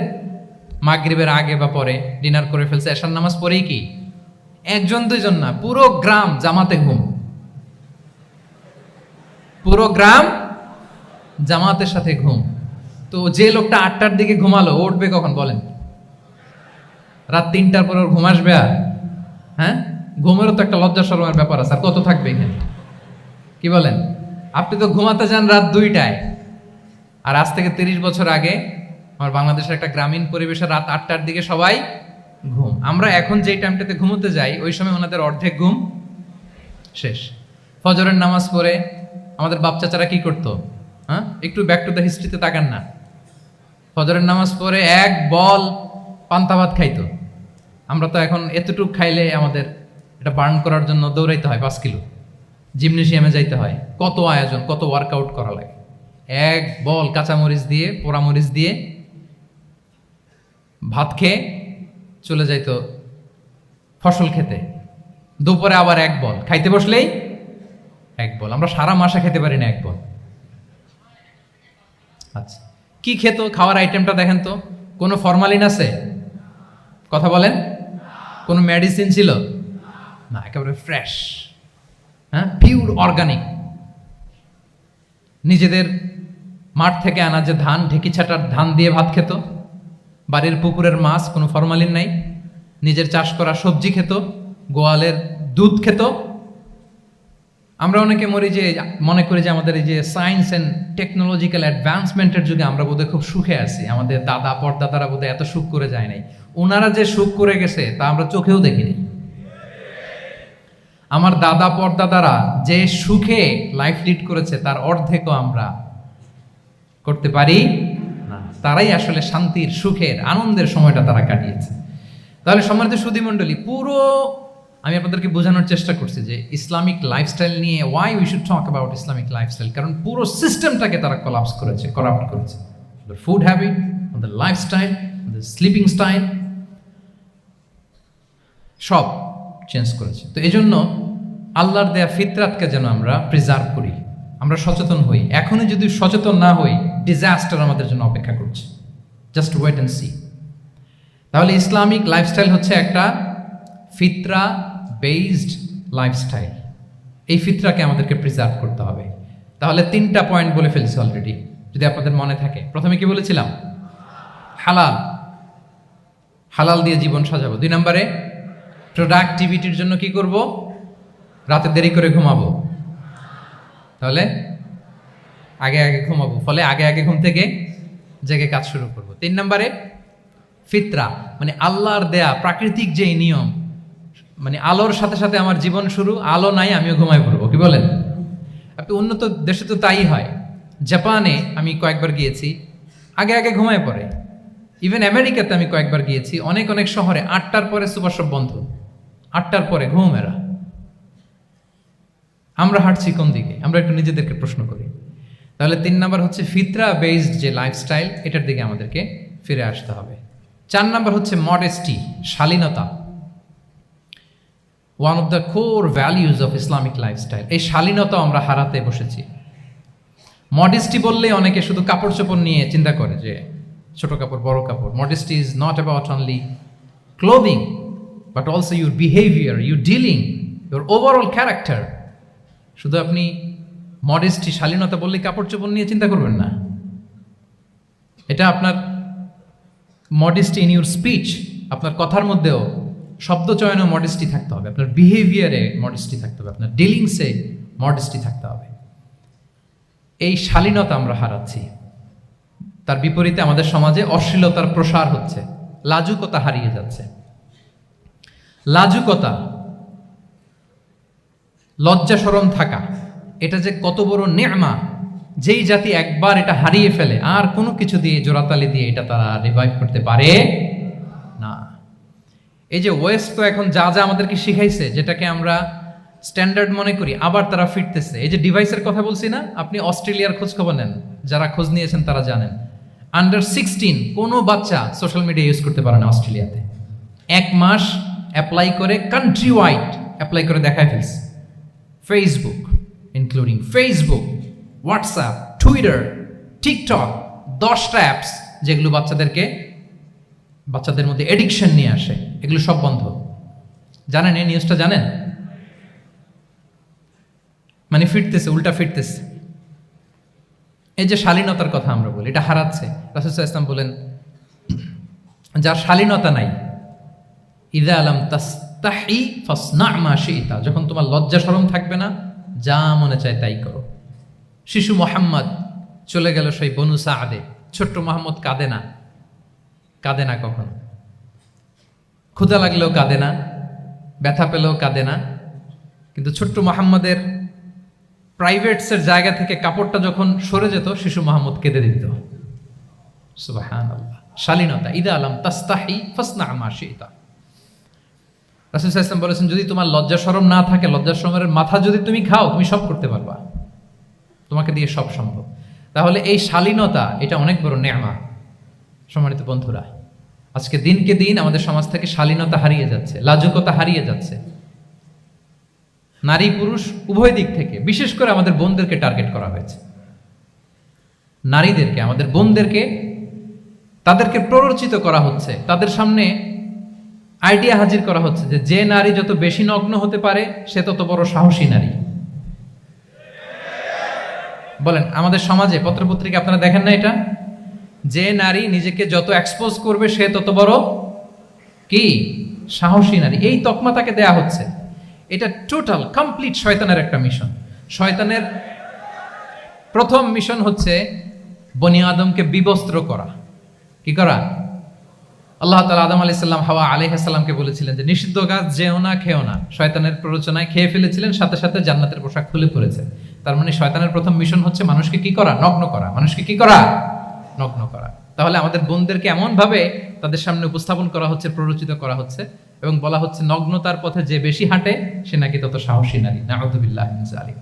মাগরিবের আগে বা পরে ডিনার করে ফেলছে, এশার নামাজ পড়েই কি 1-2 জন না, পুরো গ্রাম জামাতে ঘুম। পুরো গ্রাম জামাতের সাথে ঘুম। তো যে লোকটা 8টার দিকে ঘুমালো, উঠবে কখন বলেন? রাত 3টার পর ওর ঘুম আসবে? আর হ্যাঁ, ঘুমেরও তো একটা লজ্জা শরমের ব্যাপার আছে। আর কত থাকবে এখানে? কি বলেন? আপনি তো ঘুমাতে যান রাত 2টায়। আর আজ থেকে 30 বছর আগে আমার বাংলাদেশের একটা গ্রামীণ পরিবেশে রাত 8টার দিকে সবাই ঘুম। আমরা এখন যেই টাইমটাতে ঘুমোতে যাই, ওই সময় ওনাদের অর্ধেক ঘুম শেষ। ফজরের নামাজ পড়ে আমাদের বাপ চাচারা কি করতো? হ্যাঁ, একটু ব্যাক টু দ্য হিস্ট্রিতে তাকান না। ফজরের নামাজ পড়ে এক বল পান্তা ভাত খাইতো। আমরা তো এখন এতটুকু খাইলে আমাদের এটা বার্ন করার জন্য দৌড়াইতে হয় 5 কিলো, জিমনেশিয়ামে যাইতে হয়, কত আয়োজন, কত ওয়ার্কআউট করা লাগে। এক বল কাঁচামরিচ দিয়ে, পোড়ামরিচ দিয়ে ভাত খেয়ে চলে যাইতো ফসল খেতে। দুপুরে আবার এক বল, খাইতে বসলেই এক বল। আমরা সারা মাসে খেতে পারি না এক বল। আচ্ছা, কি খেত? খাওয়ার আইটেমটা দেখেন তো। কোনো ফরমালিন আছে? কথা বলেন। কোনো মেডিসিন ছিল না, একেবারে ফ্রেশ, হ্যাঁ, পিওর অর্গানিক। নিজেদের মাঠ থেকে আনা যে ধান, ঢেকি ছাটার ধান দিয়ে ভাত খেত। বাড়ির পুকুরের মাছ, কোনো ফরমালিন নাই। নিজের চাষ করা সবজি খেত, গোয়ালের দুধ খেত। আমরা অনেকে মনে করি যে আমাদের এই যে সায়েন্স অ্যান্ড টেকনোলজিক্যাল অ্যাডভান্সমেন্টের যুগে আমরা বোধহয় খুব সুখে আছি। আমাদের দাদা পরদাদারা বোধহয় এত সুখ করে যায় নাই। ওনারা যে সুখ করে গেছে তা আমরা চোখেও দেখিনি। আমার দাদা পরদাদারা যে সুখে লাইফ লিড করেছে তার অর্ধেকও আমরা করতে পারি না। তারাই আসলে শান্তির, সুখের, আনন্দের সময়টা তারা কাটিয়েছে। তাহলে সম্মানিত সুধীমণ্ডলী, পুরো আমি আপনাদেরকে বোঝানোর চেষ্টা করছি যে ইসলামিক লাইফস্টাইল নিয়ে why we should talk about Islamic lifestyle. কারণ পুরো সিস্টেমটাকে তারা কলাপস করেছে, করাপ্ট করেছে। Food habit, lifestyle, sleeping style সব চেঞ্জ করেছে। তো এই জন্য আল্লাহর দেয়া ফিতরাতকে যেন আমরা প্রিজার্ভ করি, আমরা সচেতন হই। এখনই যদি সচেতন না হই, ডিজাস্টার আমাদের জন্য অপেক্ষা করছে। Just wait and see. তাহলে ইসলামিক লাইফস্টাইল হচ্ছে একটা ফিতরা বেসড লাইফস্টাইল। এই ফিতরাকে আমাদেরকে প্রিজার্ভ করতে হবে। তাহলে 3টা পয়েন্ট বলে ফেলছি অলরেডি, যদি আপনাদের মনে থাকে। প্রথমে কি বলেছিলাম? হালাল, হালাল দিয়ে জীবন সাজাবো। 2 নম্বরে প্রোডাক্টিভিটির জন্য কি করব? রাতে দেরি করে ঘুমাবো। তাহলে আগে আগে ঘুমাবো, ফলে আগে আগে ঘুম থেকে জেগে কাজ শুরু করব। 3 নম্বরে ফিতরা, মানে আল্লাহর দেয়া প্রাকৃতিক যে নিয়ম, মানে আলোর সাথে সাথে আমার জীবন শুরু, আলো নাই আমিও ঘুমাই পড়বো। কি বলেন? আপনি উন্নত দেশে তো তাই হয়। জাপানে আমি কয়েকবার গিয়েছি, আগে আগে ঘুমায় পড়ে। ইভেন আমেরিকাতে আমি কয়েকবার গিয়েছি, অনেক অনেক শহরে 8টার পরে সুপার শপ বন্ধ, 8টার পরে ঘুম। এরা, আমরা হাঁটছি কোন দিকে? আমরা একটু নিজেদেরকে প্রশ্ন করি। তাহলে 3 নাম্বার হচ্ছে ফিতরা বেসড যে লাইফস্টাইল, এটার দিকে আমাদেরকে ফিরে আসতে হবে। 4 নাম্বার হচ্ছে মডেস্টি, শালীনতা। One of the core values of Islamic lifestyle. এই শালীনতা আমরা হারাতে বসেছি। মডেস্টি বললে অনেকে শুধু কাপড় চোপড় নিয়ে চিন্তা করে যে ছোট কাপড় বড় কাপড়। Modesty is not about only clothing but also your behaviour, your dealing, your overall character. শুধু আপনি মডেস্টি শালীনতা বললে কাপড় চোপড় নিয়ে চিন্তা করবেন না। এটা আপনার মডেস্টি ইন ইউর স্পিচ, আপনার কথার মধ্যেও শব্দ চয়নে মডেস্টি থাকতে হবে, আপনার বিহেভিয়ারে মডেস্টি থাকতে হবে, আপনার ডিলিংসে মডেস্টি থাকতে হবে। এই শালীনতা আমরা হারাচ্ছি। তার বিপরীতে আমাদের সমাজে অশ্লীলতার প্রসার হচ্ছে, লাজুকতা হারিয়ে যাচ্ছে। লাজুকতা, লজ্জা শরম থাকা, এটা যে কত বড় নেয়ামা। যেই জাতি একবার এটা হারিয়ে ফেলে আর কোনো কিছু দিয়ে জোড়াতালি দিয়ে এটা তারা রিভাইভ করতে পারে না। এই যে ওয়েস্ট তো এখন যা যা আমাদেরকে শিখাইছে, যেটাকে আমরা স্ট্যান্ডার্ড মনে করি, আবার তারা ফিরতেছে। এই যে ডিভাইসের কথা বলছি না, আপনি অস্ট্রেলিয়ার খোঁজ খবর নেন, যারা খোঁজ নিয়েছেন তারা জানেন আন্ডার 16 কোনো বাচ্চা সোশ্যাল মিডিয়া ইউজ করতে পারে না অস্ট্রেলিয়াতে। 1 মাস অ্যাপ্লাই করে, কান্ট্রি ওয়াইড অ্যাপ্লাই করে দেখায় ফেলছে। Facebook, including Facebook, WhatsApp, Twitter, TikTok, 10টা অ্যাপস যেগুলো বাচ্চাদের মধ্যে এডিকশন নিয়ে আসে, এগুলো সব বন্ধ। জানেন এই নিউজটা? জানেন? মানে ফিরতেছে, উল্টা ফিরতেছে। এই যে শালীনতার কথা আমরা বলি, এটা হারাচ্ছে। রাসূল সাল্লাল্লাহু আলাইহি ওয়াসাল্লাম বলেন, যার শালীনতা নাই, ইযা লাম তাস্তাহি ফাসনা মা শি'তা, যখন তোমার লজ্জা শরম থাকবে না, যা মনে চায় তাই করো। শিশু মোহাম্মদ চলে গেল সেই বনু সাআদে। ছোট্ট মোহাম্মদ কাঁদে না, কাঁদে না কখনো। ক্ষুধা লাগলেও কাঁদে না, ব্যথা পেলেও কাঁদে না। কিন্তু ছোট্ট মোহাম্মদের প্রাইভেটসের জায়গা থেকে কাপড়টা যখন সরে যেত, শিশু মোহাম্মদ কেঁদে দিত। সুবহানাল্লাহ, শালীনতা। ইযা লাম তাস্তাহি ফাসনা মা শি'তা। রাসূল সাল্লাল্লাহু আলাইহি ওয়াসাল্লাম বলেছেন, যদি তোমার লজ্জা শরম না থাকে, লজ্জা শরমের মাথা যদি তুমি খাও, তুমি সব করতে পারবা, তোমাকে দিয়ে সব সম্ভব। তাহলে এই শালীনতা, এটা অনেক বড় নেয়ামা। সম্মানিত বন্ধুরা, আজকে দিনকে দিন আমাদের সমাজ থেকে শালীনতা হারিয়ে যাচ্ছে, লাজুকতা হারিয়ে যাচ্ছে। নারী পুরুষ উভয় দিক থেকে, বিশেষ করে আমাদের বোনদেরকে টার্গেট করা হয়েছে। নারীদেরকে, আমাদের বোনদেরকে, তাদেরকে প্ররোচিত করা হচ্ছে, তাদের সামনে আইডিয়া হাজির করা হচ্ছে যে নারী যত বেশি নগ্ন হতে পারে সে তত বড় সাহসী নারী। বলেন, আমাদের সমাজে পত্রপত্রিকা আপনারা দেখেন না এটা? যে নারী নিজেকে যত এক্সপোজ করবে সে তত বড় কি সাহসী নারী, এই তকমা তাকে দেয়া হচ্ছে। এটা টোটাল কমপ্লিট শয়তানের একটা মিশন। শয়তানের প্রথম মিশন হচ্ছে বনি আদমকে বিবস্ত্র করা। কি করা? আল্লাহ তাআলা আদম আলাইহিস সালাম, হাওয়া আলাইহিস সালামকে বলেছিলেন যে নিষিদ্ধ গাছ যেও না, খেও না। শয়তানের প্ররোচনায় খেয়ে ফেলেছিলেন, সাথে সাথে জান্নাতের পোশাক খুলে পড়েছে। তার মানে শয়তানের প্রথম মিশন হচ্ছে মানুষকে কি করা? নগ্ন করা। মানুষকে কি করা? নগ্ন করা। তাহলে আমাদের বোনদেরকে এমন ভাবে তাদের সামনে উপস্থাপন করা হচ্ছে, প্ররোচিত করা হচ্ছে এবং বলা হচ্ছে নগ্নতার পথে যে বেশি হাঁটে সে নাকি তত সাহসী নারী। নাউযুবিল্লাহি মিন যালিক।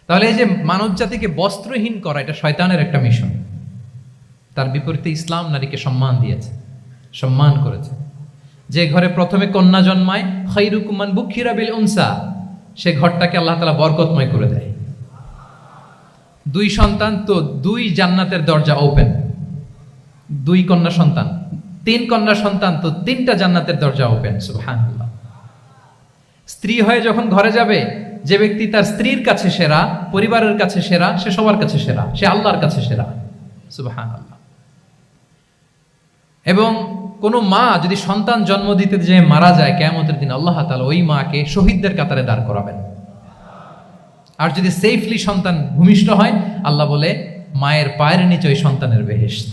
তাহলে এই যে মানব জাতিকে বস্ত্রহীন করা, এটা শয়তানের একটা মিশন। তার বিপরীতে ইসলাম নারীকে সম্মান দিয়েছে, সম্মান করেছে। যে ঘরে প্রথমে কন্যা জন্মায়, খায়রুকুম মান বুখিরা বিল উনসা, সে ঘরটাকে আল্লাহ তাআলা বরকতময় করে দেয়। 2 সন্তান তো 2 জান্নাতের দরজা ওপেন। 2 কন্যা সন্তান, 3 কন্যা সন্তান তো 3টা জান্নাতের দরজা ওপেন। সুবহানাল্লাহ। স্ত্রী হয়ে যখন ঘরে যাবে, যে ব্যক্তি তার স্ত্রীর কাছে সেরা, পরিবারের কাছে সেরা, সে সবার কাছে সেরা, সে আল্লাহর কাছে সেরা। সুবহানাল্লাহ। এবং কোনো মা যদি সন্তান জন্ম দিতে যে মারা যায়, কিয়ামতের দিন আল্লাহ তাআলা ওই মাকে শহীদদের কাতারে দাঁড় করাবেন। আর যদি সেফলি সন্তান ভূমিষ্ঠ হয়, আল্লাহ বলে মায়ের পায়ের নিচে ওই সন্তানের বেহেশত।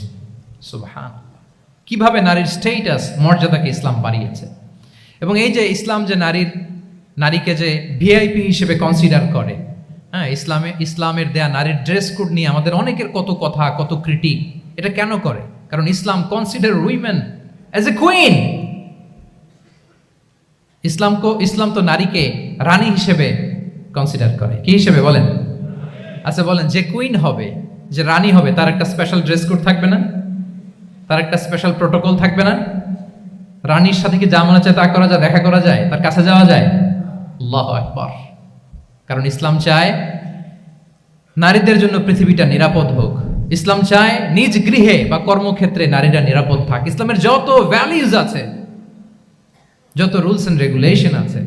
সুবহানাল্লাহ। কিভাবে নারীর স্টেটাস, মর্যাদাকে ইসলাম বাড়িয়েছে। এবং এই যে ইসলাম যে নারীকে যে ভিআইপি হিসেবে কনসিডার করে, হ্যাঁ, ইসলামের দেয়া নারীর ড্রেস কোড নিয়ে আমাদের অনেকের কত কথা, কত ক্রিটিক। এটা কেন করে? কারণ Islam consider women as a queen. ইসলাম তো নারীকে রানী হিসেবে কনসিডার করে। কি হিসেবে বলেন? আচ্ছা বলেন, যে কুইন হবে, যে রানী হবে, তার একটা স্পেশাল ড্রেস কোড থাকবে না? তার একটা স্পেশাল প্রোটোকল থাকবে না? রানীর সাথে কি যা মনে চায় তা করা যায়, দেখা করা যায়, তার কাছে যাওয়া যায়? আল্লাহু আকবার। কারণ ইসলাম চায় নারীদের জন্য পৃথিবীটা নিরাপদ হোক। ইসলাম চায় নিজ গৃহে বা কর্মক্ষেত্রে নারীরা নিরাপদ থাক। ইসলামের যত ভ্যালিউজ আছে, যত রুলস এন্ড রেগুলেশন আছে,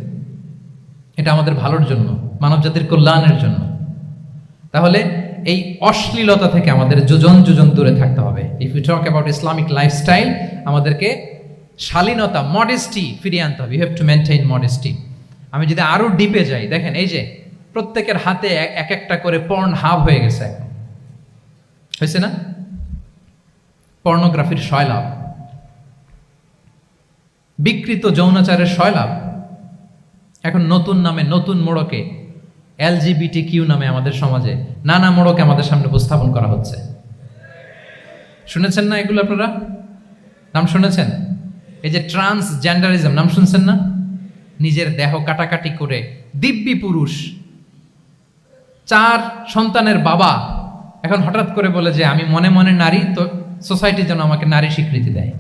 এটা আমাদের ভালোর জন্য, মানব জাতির কল্যাণের জন্য। তাহলে এই অশ্লীলতা থেকে আমাদের যোজন যোজন দূরে থাকতে হবে। If you talk about Islamic lifestyle, আমাদেরকে শালীনতা, মডেস্টি ফিরিয়ে আনতে হবে। You have to maintain modesty. আমি যদি আরো ডিপে যাই, দেখেন এই যে প্রত্যেকের হাতে এক একটা করে পর্ন হাব হয়ে গেছে এখন, হয়েছে না? পর্নোগ্রাফির সয়লাভ, বিকৃত যৌনাচারের সয়লাভ। এখন নতুন নামে, নতুন মোড়কে, LGBTQ নামে আমাদের সমাজে নানা মোড়কে আমাদের সামনে উপস্থাপন করা হচ্ছে। শুনেছেন না এগুলো? আপনারা নাম শুনেছেন? এই যে ট্রান্সজেন্ডারিজম, নাম শুনছেন না? নিজের দেহ কাটাকাটি করে দিব্যি পুরুষ, 4 সন্তানের বাবা, এখন হঠাৎ করে বলে যে আমি মনে মনে নারী, তো সোসাইটি যেন আমাকে নারী স্বীকৃতি দেয়।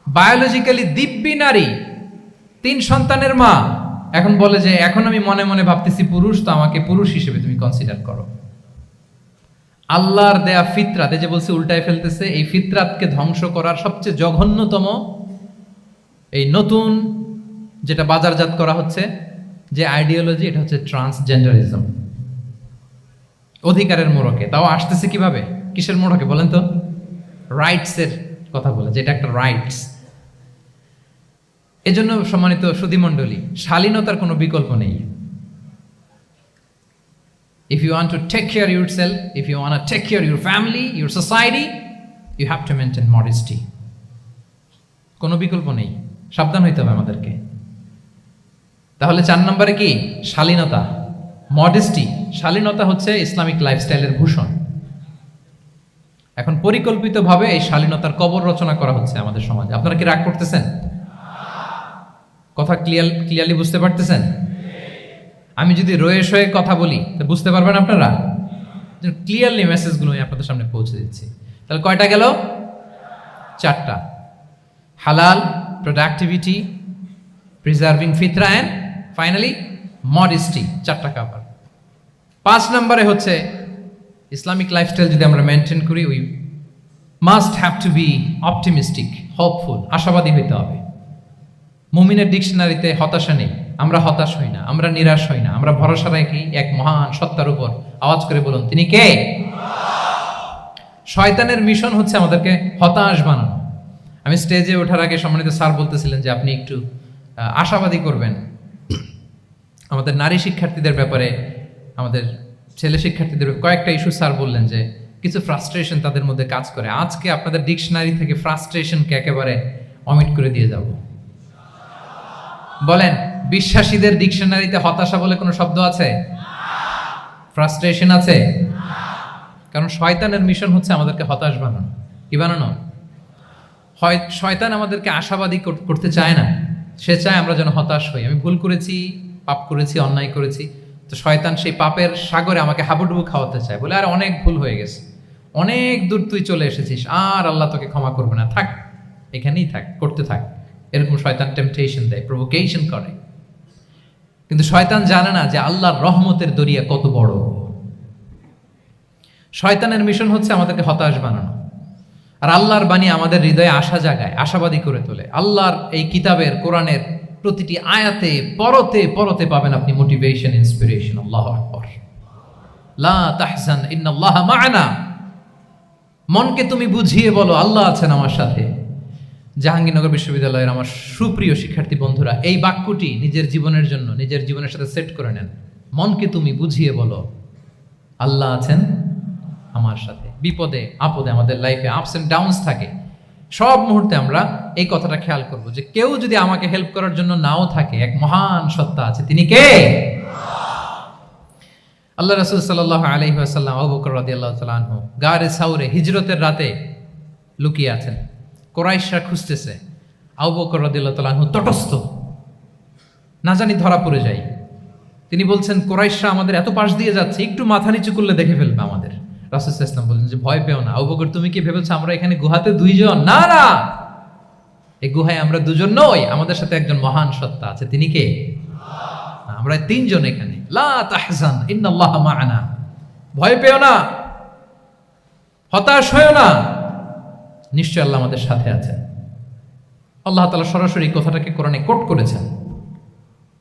বায়োলজিক্যালি দিব্যি নারী, 3 সন্তানের মা, এখন বলে যে এখন আমি মনে মনে ভাবতেছি পুরুষ, তো আমাকে পুরুষ হিসেবে তুমি কনসিডার করো। আল্লাহর দেয়া ফিতরাত, এই যে বলছে উল্টায় ফেলতেছে, এই ফিতরাতকে ধ্বংস করার সবচেয়ে জঘন্যতম এই নতুন যেটা বাজারজাত করা হচ্ছে যে আইডিওলজি, এটা হচ্ছে ট্রান্সজেন্ডারিজম। অধিকারের মোড়কে, তাও আসতেছে কিভাবে, কিসের মোড়কে বলেন তো? রাইটসের কথা বলে, যেটা একটা রাইটস। এজন্য সম্মানিত সুধীমণ্ডলী, শালীনতার কোনো বিকল্প নেই। If you want to take care of yourself, if you want to take care of your family, your society, you have to maintain modesty. কোনো বিকল্প নেই, সাবধান হইতে হবে আমাদেরকে। তাহলে 4 নম্বরে কি? শালীনতা, মডেস্টি। শালীনতা হচ্ছে ইসলামিক লাইফস্টাইলের ভূষণ। এখন পরিকল্পিতভাবে এই শালীনতার কবর রচনা করা হচ্ছে আমাদের সমাজে। আপনারা কি রাগ করতেছেন? কথা ক্লিয়ারলি বুঝতে পারতেছেন? আমি যদি রয়ে সয়ে কথা বলি তো বুঝতে পারবেন আপনারা? ক্লিয়ারলি মেসেজগুলো আমি আপনাদের সামনে পৌঁছে দিচ্ছি। তাহলে কয়টা গেল? 4টা। হালাল, প্রোডাক্টিভিটি, প্রিজার্ভিং ফিতরা, এন্ড ফাইনালি মডেস্টি। 4টা কাভার। 5 নম্বরে হচ্ছে ইসলামিক লাইফস্টাইল যদি আমরা মেনটেন করি, we must have to be optimistic, hopeful, আশাবাদী হইতে হবে। মুমিনের ডিকশনারিতে হতাশা নেই। আমরা হতাশ হই না, আমরা নিরাশ হই না, আমরা ভরসা রাখি এক মহান সত্তার উপর। আওয়াজ করে বলুন, তিনি কে? শয়তানের মিশন হচ্ছে আমাদেরকে হতাশ বানানো। আমি স্টেজে ওঠার আগে সম্মানিত স্যার বলতেছিলেন যে আপনি একটু আশাবাদী করবেন আমাদের নারী শিক্ষার্থীদের ব্যাপারে, আমাদের ছেলে শিক্ষার্থীদের কয়েকটা ইস্যু স্যার বললেন যে কিছু ফ্রাস্ট্রেশন তাদের মধ্যে কাজ করে। আজকে আপনাদের ডিকশনারি থেকে ফ্রাস্ট্রেশনকে একেবারে অমিট করে দিয়ে যাব। বলেন, বিশ্বাসীদের ডিকশনারিতে হতাশা বলে কোনো শব্দ আছে? ফ্রাস্ট্রেশন আছে? কারণ শয়তানের মিশন হচ্ছে আমাদেরকে হতাশ বানানো। কি বানানো? শয়তান আমাদেরকে আশাবাদী করতে চায় না, সে চায় আমরা যেন হতাশ হই। আমি ভুল করেছি, পাপ করেছি, অন্যায় করেছি, তো শয়তান সেই পাপের সাগরে আমাকে হাবুডুবু খাওয়াতে চায়, বলে আর অনেক ভুল হয়ে গেছে, অনেক দূর তুই চলে এসেছিস, আর আল্লাহ তোকে ক্ষমা করবে না, থাক এখানেই থাক, করতে থাক। এরকম শয়তান টেম্পটেশন দেয়, প্রভোকেশন করে। কিন্তু শয়তান জানে না যে আল্লাহর রহমতের দরিয়া কত বড়। শয়তানের মিশন হচ্ছে আমাদেরকে হতাশ বানানো, আর আল্লাহর বাণী আমাদের হৃদয়ে আশা জাগায়, আশাবাদী করে তোলে। আল্লাহর এই কিতাবের, কোরআনের প্রতিটি আয়াতে পরতে পরতে পাবেন আপনি মোটিভেশন, ইন্সপিরেশন। আল্লাহু আকবার। লা তাহজান ইন্নাল্লাহা মা'ানা। মনকে তুমি বুঝিয়ে বলো আল্লাহ আছেন আমার সাথে। জাহাঙ্গীরনগর বিশ্ববিদ্যালয়ের আমার সুপ্রিয় শিক্ষার্থী বন্ধুরা, এই বাক্যটি নিজের জীবনের জন্য, নিজের জীবনের সাথে সেট করে নেন। মনকে তুমি বুঝিয়ে বলো আল্লাহ আছেন আমার সাথে। বিপদে আপদে, আমাদের লাইফে আপস এন্ড ডাউনস থাকে, সব মুহূর্তে আমরা এই কথাটা খেয়াল করব যে কেউ যদি আমাকে হেল্প করার জন্য নাও থাকে, এক মহান সত্তা আছে, তিনি কে? আল্লাহ রাসূল সাল্লাল্লাহু আলাইহি ওয়াসাল্লাম আবু বকর রাদিয়াল্লাহু তাআলা আনহু গারে সাউরে হিজরতের রাতে লুকিয়ে আছেন। কুরাইশরা খুঁজতেছে, আবু বকর রাদিয়াল্লাহু তাআলা আনহু তটস্থ, না জানি ধরা পড়ে যায়। তিনি বলছেন, কুরাইশরা আমাদের এত পাশ দিয়ে যাচ্ছে, একটু মাথা নিচু করলে দেখে ফেলবে আমাদের, রাসূল সাল্লাল্লাহু আলাইহি ওয়াসাল্লাম বললেন যে ভয় পেও না। আবু বকর তুমি কি ভেবেছো আমরা এখানে গুহাতে দুইজন? না না, এই গুহায় আমরা দুজন নই, আমাদের সাথে একজন মহান সত্তা আছে। তিনি কে? আমরা তিনজন এখানে। লা তাহজান ইন্নাল্লাহা মা'ানা, ভয় পেও না, হতাশ হয়ো না, নিশ্চয় আল্লাহ আমাদের সাথে আছেন। আল্লাহ তাআলা সরাসরি কথাটাকে কোরআনে কোট করেছেন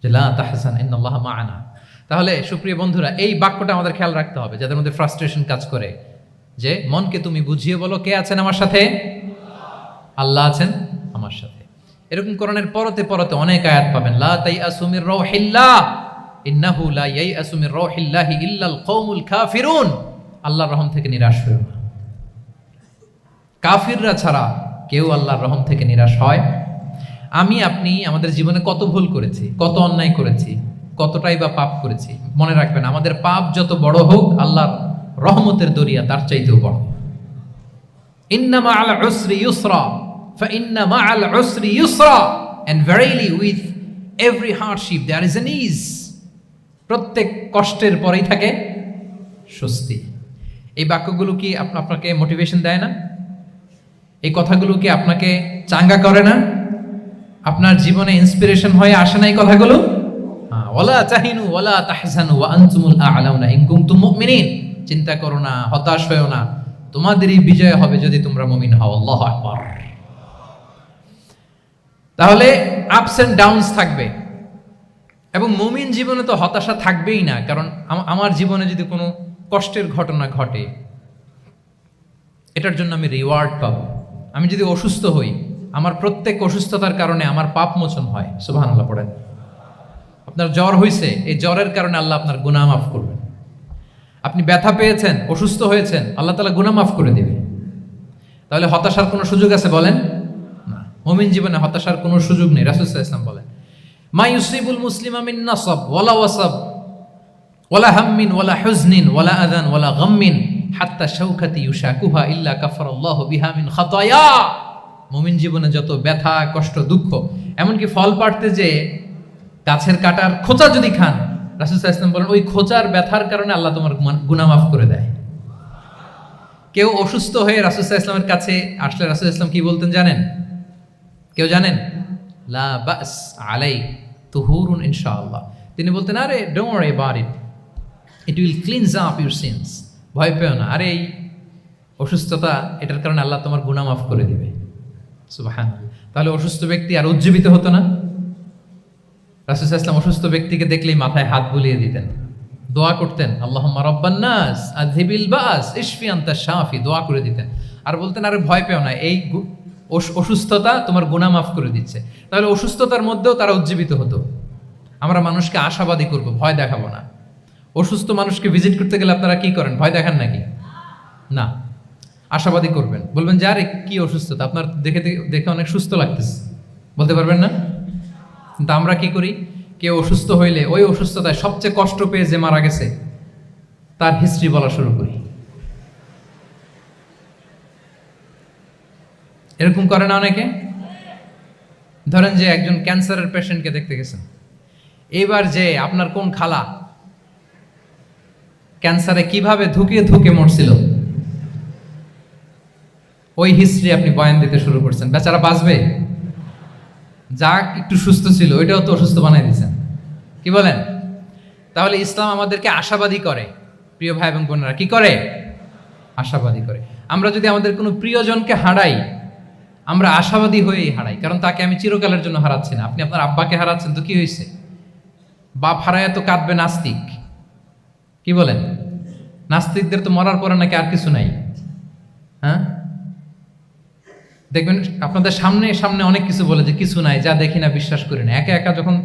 যে লা তাহজান ইন্নাল্লাহা মা'ানা। তাহলে সুপ্রিয় বন্ধুরা, এই বাক্যটা আমাদের খেয়াল রাখতে হবে যাদের মধ্যে ফ্রাস্ট্রেশন কাজ করে, যে মনকে তুমি বুঝিয়ে বলো কে আছেন আমার সাথে? আল্লাহ আছেন আমার সাথে। এরকম কোরআনের পরতে পরতে অনেক আয়াত পাবেন। লা তাইয়াসু মির রাউহিল্লাহ ইন্নাহু লা ইয়াইয়াসু মির রাউহিল্লাহি ইল্লাল কওমুল কাফিরুন। আল্লাহর রহম থেকে নিরাশ হয়ো না। কাফিররা ছাড়া কেউ আল্লাহর রহম থেকে নিরাশ হয়? আমি আপনি আমাদের জীবনে কত ভুল করেছি, কত অন্যায় করেছি, কতটাই বা পাপ করেছি। মনে রাখবেন, আমাদের পাপ যত বড় হোক, আল্লাহর রহমতের দরিয়া তার চাইতেও বড়। ইন্না মা'আল উসরি ইউসরা ফাইন্না মা'আল উসরি ইউসরা, and verily with every hardship there is an ease. প্রত্যেক কষ্টের পরেই থাকে স্বস্তি। এই বাক্যগুলো কি আপনাকে মোটিভেশন দেয় না? এই কথাগুলো কি আপনাকে চাঙ্গা করে না? আপনার জীবনে ইন্সপিরেশন হয়ে আসে না এই কথাগুলো? ওয়ালা তাহিনু ওয়ালা তাহজানু ওয়া আনতুমুল আ'লাউনা ইন কুনতুম মুমিনিন। চিন্তা করো না, হতাশ হয়ো না, তোমাদেরই বিজয় হবে যদি তোমরা মুমিন হও। আল্লাহু আকবার। তাহলে আপস এন্ড ডাউনস থাকবে, এবং মুমিন জীবনে তো হতাশা থাকবেই না। কারণ আমার জীবনে যদি কোনো কষ্টের ঘটনা ঘটে, এটার জন্য আমি রিওয়ার্ড পাবো। আমি যদি অসুস্থ হই, আমার প্রত্যেক অসুস্থতার কারণে আমার পাপ মোচন হয়। সুবহানাল্লাহ পড়েন। আপনার জ্বর হয়েছে, এই জ্বরের কারণে আল্লাহ আপনার গুনাহ মাফ করবেন। আপনি ব্যথা পেয়েছেন, অসুস্থ হয়েছেন, আল্লাহ তাআলা গুনাহ মাফ করে দিবে। তাহলে হতাশার কোনো সুযোগ আছে বলেন? না। মুমিন জীবনে হতাশার কোনো সুযোগ নেই। রাসূল সাল্লাল্লাহু আলাইহি ওয়াসাল্লাম বলেন, মা ইউসিবুল মুসলিমা মিন নাসাব ওয়ালা ওয়াসাব ওয়ালা হাম্মিন ওয়ালা হুজনিন ওয়ালা আযান ওয়ালা গাম্মিন হাত্তা শাওকাতি ইউশাকুহা ইল্লা কাফারাল্লাহু বিহা মিন খাতায়া। মুমিন জীবনে যত ব্যথা, কষ্ট, দুঃখ, এমনকি ফল পাড়তে যে গাছের কাটার খোঁচা যদি খান, রাসূল সাল্লাল্লাহু আলাইহি ওয়াসাল্লাম বলেন ওই খোঁচার ব্যথার কারণে আল্লাহ তোমার গুনাহ মাফ করে দেয়। কেউ অসুস্থ হয়ে রাসূল সাল্লাল্লাহু আলাইহি ওয়াসাল্লামের কাছে আসলে রাসূল সাল্লাল্লাহু আলাইহি ওয়াসাল্লাম কি বলতেন জানেন? কেউ জানেন? লা বাস আলাই তুহুরুন ইনশাআল্লাহ। তিনি বলতেন, আরে don't worry about it, it will cleanse up your scenes. ভয় পেও না, আরে এই অসুস্থতা, এটার কারণে আল্লাহ তোমার গুনাহ মাফ করে দিবে। সুবহানাল্লাহ। তাহলে অসুস্থ ব্যক্তি আর উজ্জীবিত হতো না? রাসূল সাল্লাল্লাহু আলাইহি ওয়াসাল্লাম অসুস্থ ব্যক্তিকে দেখলেই মাথায় হাত বুলিয়ে দিতেন, দোয়া করতেন, আল্লাহুম্মা রাব্বান নাস আযহিবিল বাস ইশফি আনতা শাফি, দোয়া করে দিতেন। আর বলতেন, আরে ভয় পেও না, এই অসুস্থতা তোমার গুনাহ মাফ করে দিচ্ছে। তাহলে অসুস্থতার মধ্যেও তারা উজ্জীবিত হতো। আমরা মানুষকে আশাবাদী করব, ভয় দেখাবো না। অসুস্থ মানুষকে ভিজিট করতে গেলে আপনারা কি করেন? ভয় দেখান নাকি? না, আশাবাদী করবেন। বলবেন যে আরে কি অসুস্থতা, আপনার দেখে দেখে অনেক সুস্থ লাগতেছে, বলতে পারবেন না? কিন্তু আমরা কি করি? কেউ অসুস্থ হইলে ওই অসুস্থতায় সবচেয়ে কষ্ট পেয়ে যে মারা গেছে তার হিস্ট্রি বলা শুরু করি। এরকম করে না অনেকে? ধরেন যে একজন ক্যান্সারের পেশেন্টকে দেখতে গেছেন, এবার যে আপনার কোন খালা ক্যান্সারে কিভাবে ধুকে ধুকে মরছিল, ওই হিস্ট্রি আপনি বয়ান দিতে শুরু করছেন। বেচারা বাঁচবে? যা একটু সুস্থ ছিল ওইটাও তো অসুস্থ বানাই দিচ্ছেন। কি বলেন? তাহলে ইসলাম আমাদেরকে আশাবাদী করে। প্রিয় ভাই এবং বোনেরা, কি করে? আশাবাদী করে। আমরা যদি আমাদের কোনো প্রিয়জনকে হারাই, আমরা আশাবাদী হয়েই হারাই, কারণ তাকে আমি চিরকালের জন্য হারাচ্ছি না। আপনি আপনার আব্বাকে হারাচ্ছেন তো কি হয়েছে? বাপ হারায় তো কাঁদবে নাস্তিক। কি বলেন? নাস্তিকদের তো মরার পরে নাকি আর কিছু নাই। হ্যাঁ, দেখবেন আপনাদের সামনে সামনে অনেক কিছু বলে যে কিছু নাই, যা দেখি না, বিশ্বাস করি না। একা একা যখন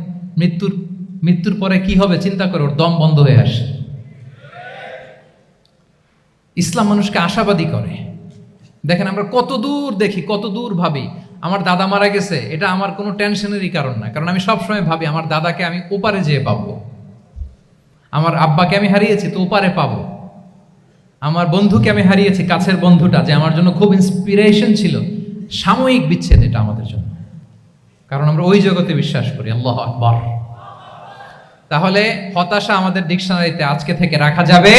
মৃত্যুর পরে কি হবে চিন্তা করে ওর দম বন্ধ হয়ে আসে। ইসলাম মানুষকে আশাবাদী করে। দেখেন আমরা কত দূর দেখি, কত দূর ভাবি। আমার দাদা মারা গেছে, এটা আমার কোনো টেনশনেরই কারণ না, কারণ আমি সবসময় ভাবি আমার দাদাকে আমি ওপারে যেয়ে পাবো, আমার আব্বাকে আমি হারিয়েছি তো ওপারে পাবো, আমার বন্ধুকে আমি হারিয়েছি, কাছের বন্ধুটা যে আমার জন্য খুব ইন্সপিরেশন ছিল, সাময়িক বিচ্ছেদ এটা আমাদের জন্য, কারণ আমরা ওই জগতে বিশ্বাস করি। আল্লাহু আকবার। তাহলে হতাশা আমাদের ডিকশনারিতে আজকে থেকে রাখা যাবে।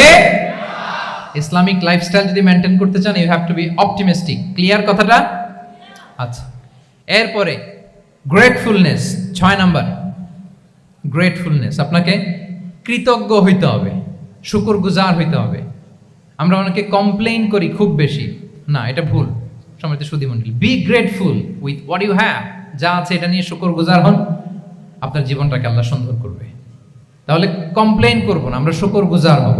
ইসলামিক লাইফস্টাইল যদি মেনটেন করতে চান, you have to be optimistic. Clear কথাটা? আচ্ছা, এরপরে গ্রেটফুলনেস, 6 নাম্বার। গ্রেটফুলনেস, আপনাকে কৃতজ্ঞ হইতে হবে, শুকরগুজার হইতে হবে। আমরা অনেকে কমপ্লেইন করি খুব বেশি, না এটা ভুল। সম্মানিত সুধীমণ্ডলী, be grateful with what you have. যা আছে এটা নিয়ে শুকরগুজার হন, আপনার জীবনটাকে আল্লাহ সুন্দর করবে। তাহলে কমপ্লেইন করবো না, আমরা শুকরগুজার হব।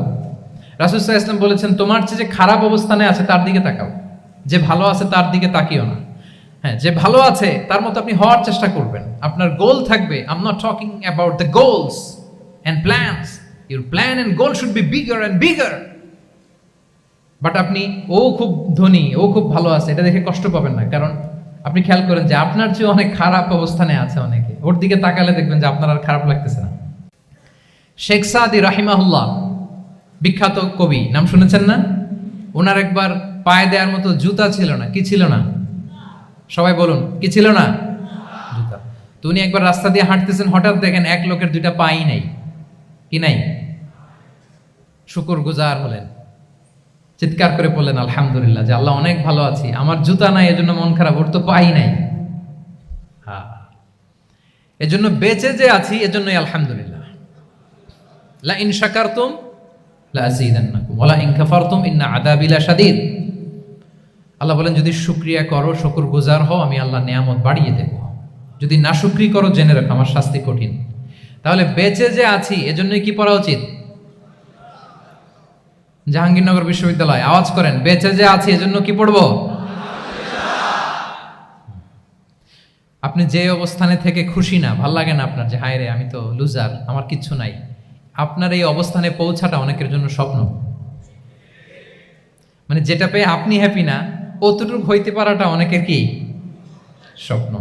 রাসূল সাল্লাল্লাহু আলাইহি ওয়াসাল্লাম বলেছেন, তোমার চেয়ে যে খারাপ অবস্থানে আছে তার দিকে তাকাও, যে ভালো আছে তার দিকে তাকিও না। হ্যাঁ, যে ভালো আছে তার মতো আপনি হওয়ার চেষ্টা করবেন। আপনার গোল থাকবে, I am not talking about the goals and plans, your plan and goal should be bigger and bigger. But আপনি ও খুব ধনী, ও খুব ভালো আছে এটা দেখে কষ্ট পাবেন না, কারণ আপনি খেয়াল করেন যে আপনার চেয়ে অনেক খারাপ অবস্থানে আছে অনেকে, ওর দিকে তাকালে দেখবেন যে আপনার আর খারাপ লাগতেছে না। শেখ সাদি রাহিমাহুল্লাহ, বিখ্যাত কবি, নাম শুনেছেন না? ওনার একবার পায়ে দেওয়ার মতো জুতা ছিল না। কি ছিল না? সবাই বলুন, কি ছিল না? জুতা। তো উনি একবার রাস্তা দিয়ে হাঁটতেছেন, হঠাৎ দেখেন এক লোকের 2টা পাই নাই। কি নাই? শুকরগুজার হলেন, চিৎকার করে বললেন আলহামদুলিল্লাহ, যে আল্লাহ অনেক ভালো আছি, আমার জুতা নাই এজন্য মন খারাপ, ওর তো পাই নাই। হ্যাঁ, এজন্য বেঁচে যে আছি এজন্যই আলহামদুলিল্লাহ। লা ইন শাকারতুম লা আযীদান্নাকুম ওয়া লা ইন কাফারতুম ইন্না আযাবি লাশাদীদ। আল্লাহ বলেন, যদি শুকরিয়া করো, শুকরগুজার হও, আমি আল্লাহ নিয়ামত বাড়িয়ে দেব। যদি না শুকরি করো, জেনে রাখো আমার শাস্তি কঠিন। তাহলে বেঁচে যে আছি এজন্যই কি পড়া উচিত? জাহাঙ্গীরনগর বিশ্ববিদ্যালয় আওয়াজ করেন, বেঁচে যে আছি এজন্য কি পড়বো? আপনি যে অবস্থানে থেকে খুশি না, ভাল লাগে না আপনার, যে হায় রে আমি তো লুজার, আমার কিচ্ছু নাই, আপনার এই অবস্থানে পৌঁছাটা অনেকের জন্য স্বপ্ন। মানে যেটা পেয়ে আপনি হ্যাপি না, অতটুকু হইতে পারাটা অনেকের কি স্বপ্ন।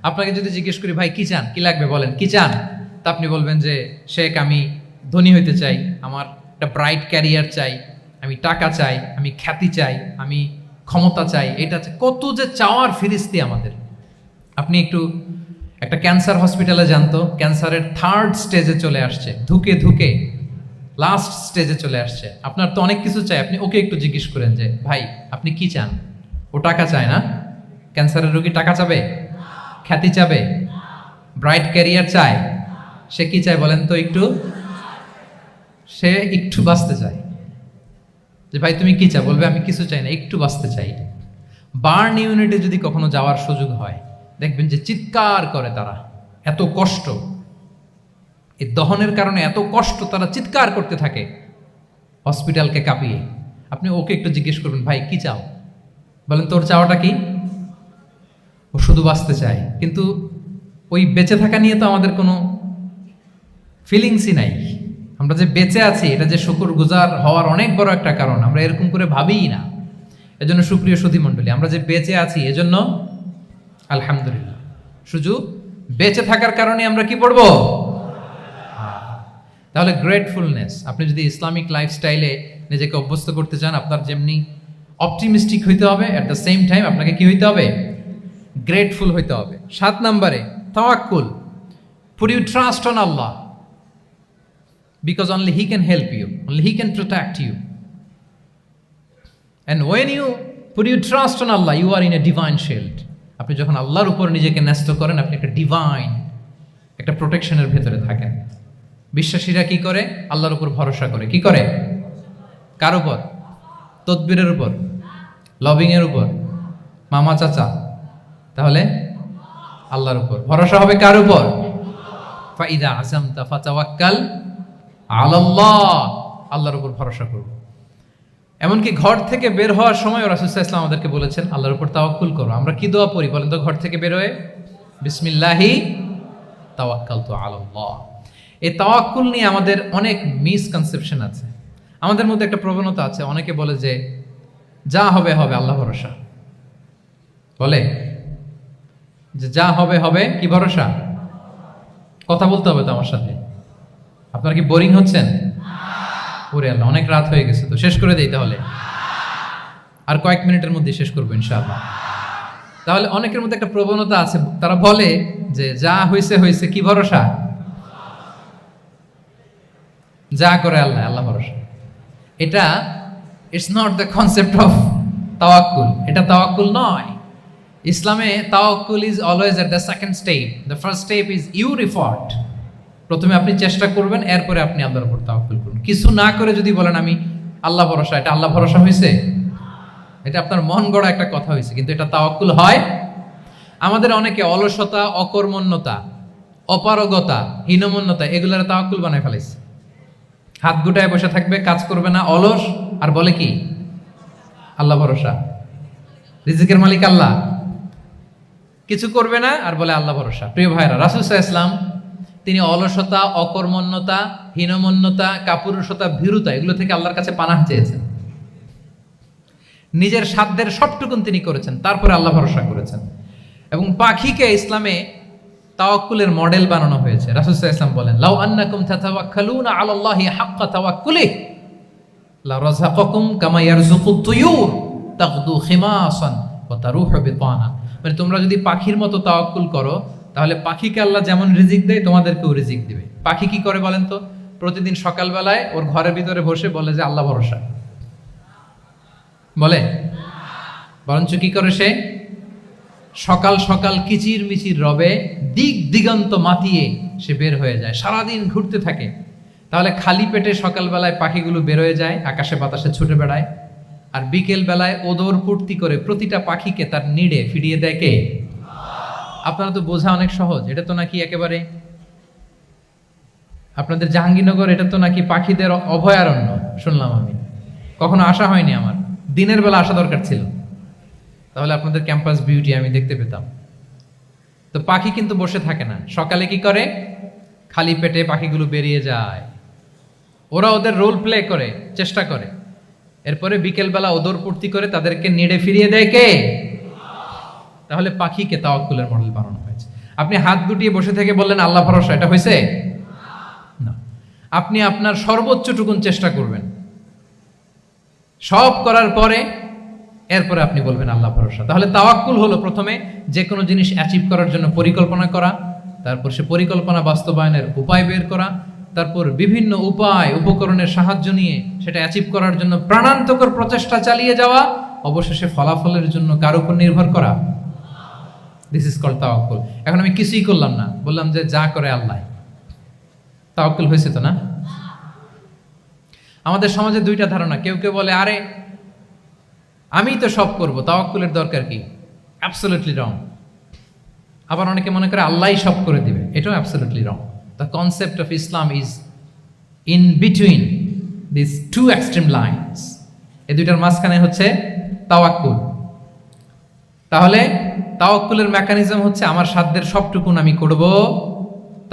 আপনাকে যদি জিজ্ঞেস করি, ভাই কি চান, কি লাগবে বলেন, কি চান? তা আপনি বলবেন যে শেখ আমি ধনী হইতে চাই, আমার একটা ব্রাইট ক্যারিয়ার চাই, আমি টাকা চাই, আমি খ্যাতি চাই, আমি ক্ষমতা চাই, এটা চাই। কত যে চাওয়ার ফিরিস্তি আমাদের। আপনি একটু একটা ক্যান্সার হসপিটালে জানতো, ক্যান্সারের 3rd স্টেজে চলে আসছে, ধুকে ধুকে লাস্ট স্টেজে চলে আসছে। আপনার তো অনেক কিছু চাই, আপনি ওকে একটু জিজ্ঞেস করেন যে ভাই আপনি কি চান? ও টাকা চায় না? ক্যান্সারের রোগী টাকা চাবে? খ্যাতি চাবে? ব্রাইট ক্যারিয়ার চায়? সে কি চায় বলেন তো একটু? সে একটু বাঁচতে চায়। যে ভাই তুমি কি চাও? বলবে আমি কিছু চাই না, একটু বাঁচতে চাই। বার্ন ইউনিটে যদি কখনো যাওয়ার সুযোগ হয়, দেখবেন যে চিৎকার করে তারা, এত কষ্ট, এই দহনের কারণে এত কষ্ট, তারা চিৎকার করতে থাকে হসপিটালকে কাঁপিয়ে। আপনি ওকে একটু জিজ্ঞেস করবেন, ভাই কি চাও? বলেন তোর চাওয়াটা কি? ও শুধু বাঁচতে চায়, কিন্তু ওই বেঁচে থাকা নিয়ে তো আমাদের কোনো ফিলিংসই নাই। আমরা যে বেঁচে আছি এটা যে শুকরগুজার হওয়ার অনেক বড় একটা কারণ, আমরা এরকম করে ভাবিই না। এজন্য সুপ্রিয় সুধীমণ্ডলী, আমরা যে বেঁচে আছি এজন্য আলহামদুলিল্লাহ। শুধু বেঁচে থাকার কারণে আমরা কি পড়বো? তাহলে গ্রেটফুলনেস, আপনি যদি ইসলামিক লাইফস্টাইলে নিজেকে অভ্যস্ত করতে চান, আপনার যেমনি অপটিমিস্টিক হইতে হবে, অ্যাট দ্য সেম টাইম আপনাকে কি হইতে হবে? গ্রেটফুল হইতে হবে। 7 নম্বরে তাওয়াক্কুল, পুট ইউ ট্রাস্ট অন আল্লাহ, because only he can help you, only he can protect you, and when you put your trust on Allah, you are in a divine shield. আপনি যখন আল্লাহর উপর নিজেকে ন্যস্ত করেন, আপনি একটা ডিভাইন, একটা প্রোটেকশনের ভেতরে থাকেন। বিশ্বাসীরা কি করে? আল্লাহর উপর ভরসা করে। কি করে? কার উপর? তদবিরের উপর, লবিং এর উপর, মামা চাচা? তাহলে আল্লাহর উপর ভরসা হবে। কার উপর? ফাইদা আযামতা ফাতাওয়াক্কাল আলাল্লাহ, আল্লাহর উপর ভরসা করব। এমনকি ঘর থেকে বের হওয়ার সময় রাসূল সাল্লাল্লাহু আলাইহি ওয়াসাল্লাম আমাদেরকে বলেছেন আল্লাহর উপর তাওয়াক্কুল করো। আমরা কি দোয়া পড়ি বলেন তো ঘর থেকে বের হয়ে? বিসমিল্লাহি তাওয়াক্কালতু আলাল্লাহ। এই তাওয়াক্কুল নিয়ে আমাদের অনেক মিসকনসেপশন আছে। আমাদের মধ্যে একটা প্রবণতা আছে, অনেকে বলে যে যা হবে হবে, আল্লাহ ভরসা। বলে যে যা হবে হবে, কি ভরসা? কথা বলতে হবে তো আমার সাথে। আপনারা কি বোরিং হচ্ছেন? ওরে আল্লাহ, অনেক রাত হয়ে গেছে, তো শেষ করে দেই তাহলে। আর কয়েক মিনিটের মধ্যে শেষ করবো ইনশাআল্লাহ। তাহলে অনেকের মধ্যে একটা প্রবণতা আছে, তারা বলে যে যা হয়েছে হয়েছে, কি ভরসা? যা করে আল্লাহ, আল্লাহ ভরসা। It's not the concept of তাওয়াক্কুল। এটা তাওয়াক্কুল নয়। ইসলামে তাওয়াক্কুল is always at the second step. The first step is your effort. প্রথমে আপনি চেষ্টা করবেন, এরপরে আপনি আল্লাহর উপর তাওয়াক্কুল করুন। কিছু না করে যদি বলেন আমি আল্লাহ ভরসা, এটা আল্লাহ ভরসা হয়েছে? এটা আপনার মন গড়া একটা কথা হয়েছে, কিন্তু এটা তাওয়াক্কুল হয়? আমাদের অনেকে অলসতা, অকর্মণ্যতা, অপারগতা, হীনমন্যতা এগুলোর তাওয়াক্কুল বানায় ফেলাইছে। হাত গুটায় বসে থাকবে, কাজ করবে না, অলস, আর বলে কি আল্লাহ ভরসা। রিজিকের মালিক আল্লাহ, কিছু করবে না আর বলে আল্লাহ ভরসা। প্রিয় ভাইরা, রাসূল সাল্লাল্লাহু আলাইহি ওয়াসাল্লাম তিনি অলসতা, অকর্মণ্যতা, হীনমন্যতা, কাপুরুষতা, ভীরুতা এগুলো থেকে আল্লাহর কাছে পানাহ চেয়েছেন। নিজের সাধ্যের সবটুকুন তিনি করেছেন, তারপরে আল্লাহ ভরসা করেছেন। এবং পাখিকে ইসলামে তাওয়াক্কুলের মডেল বানানো হয়েছে। রাসূল সাল্লাল্লাহু আলাইহি ওয়াসাল্লাম বলেন, লাউ আন্নাকুম তাতাওয়াক্কালুনা আলাল্লাহি হাক্কা তাওয়াক্কুলি লা রাযাকাকুম কামা ইয়ারযুকুত তুয়ুর তাগদু খিমাসান ওয়া তারুহু বিতানা। মানে তোমরা যদি পাখির মতো তাওয়াক্কুল করো, তাহলে পাখিকে আল্লাহ যেমন রিজিক দেয় তোমাদেরকেও রিজিক দিবে। পাখি কি করে বলেন তো? প্রতিদিন সকালবেলায় ওর ঘরের ভিতরে বসে বলে যে আল্লাহ ভরসা, বলে? বরঞ্চ কি করে সে? সকাল সকাল কিচির মিচির রবে দিক দিগন্ত মাতিয়ে সে বের হয়ে যায়, সারাদিন ঘুরতে থাকে। তাহলে খালি পেটে সকালবেলায় পাখিগুলো বের হয়ে যায়, আকাশে বাতাসে ছুটে বেড়ায়, আর বিকেল বেলায় ওদর পূর্তি করে প্রতিটা পাখিকে তার নিড়ে ফিরিয়ে দেয় কে? আপনারা তো বোঝা অনেক সহজ। এটা তো নাকি একেবারে আপনাদের জাহাঙ্গীরনগর, এটা তো নাকি পাখিদের অভয়ারণ্য শুনলাম আমি, কখনো আসা হয়নি আমার। দিনের বেলা আসা দরকার ছিল, তাহলে আপনাদের ক্যাম্পাস বিউটি আমি দেখতে পেতাম। তো পাখি কিন্তু বসে থাকে না, সকালে কি করে? খালি পেটে পাখিগুলো বেরিয়ে যায়, ওরা ওদের রোল প্লে করে, চেষ্টা করে, এরপরে বিকেলবেলা ওদর পূর্তি করে তাদেরকে নিড়ে ফিরিয়ে দেয় কে? তাহলে পাখিকে তাওয়াক্কুলের মডেল বানানো হয়েছে। আপনি হাত গুটিয়ে বসে থেকে বললেন আল্লাহ ভরসা, এটা হয়েছে না। আপনি আপনার সর্বোচ্চটুকুন চেষ্টা করবেন, সব করার পরে এরপরে আপনি বলবেন আল্লাহ ভরসা। তাহলে তাওয়াক্কুল হলো প্রথমে যে কোনো জিনিস অ্যাচিভ করার জন্য পরিকল্পনা করা, তারপর সে পরিকল্পনা বাস্তবায়নের উপায় বের করা, তারপর বিভিন্ন উপায় উপকরণের সাহায্য নিয়ে সেটা অ্যাচিভ করার জন্য প্রাণান্তকর প্রচেষ্টা চালিয়ে যাওয়া, অবশেষে ফলাফলের জন্য কার উপর নির্ভর করা। দিস ইজ কল্ড তাওয়াক্কুল। এখন আমি কিছুই করলাম না, বললাম যে যা করে আল্লাহ, তাওয়াক্কুল হয়েছে তো না? আমাদের সমাজে দুইটা ধারণা। কেউ কেউ বলে আরে আমি তো সব করব, তাওয়াক্কুলের দরকার কি? Absolutely wrong. আবার অনেকে মনে করে আল্লাহই সব করে দিবে, এটাও absolutely wrong. The concept of ইসলাম is in between this two extreme lines. এই দুইটার মাঝখানে হচ্ছে তাওয়াক্কুল। তাহলে তাওয়াক্কুলের মেকানিজম হচ্ছে আমার সাধ্যের সবটুকুন আমি করব,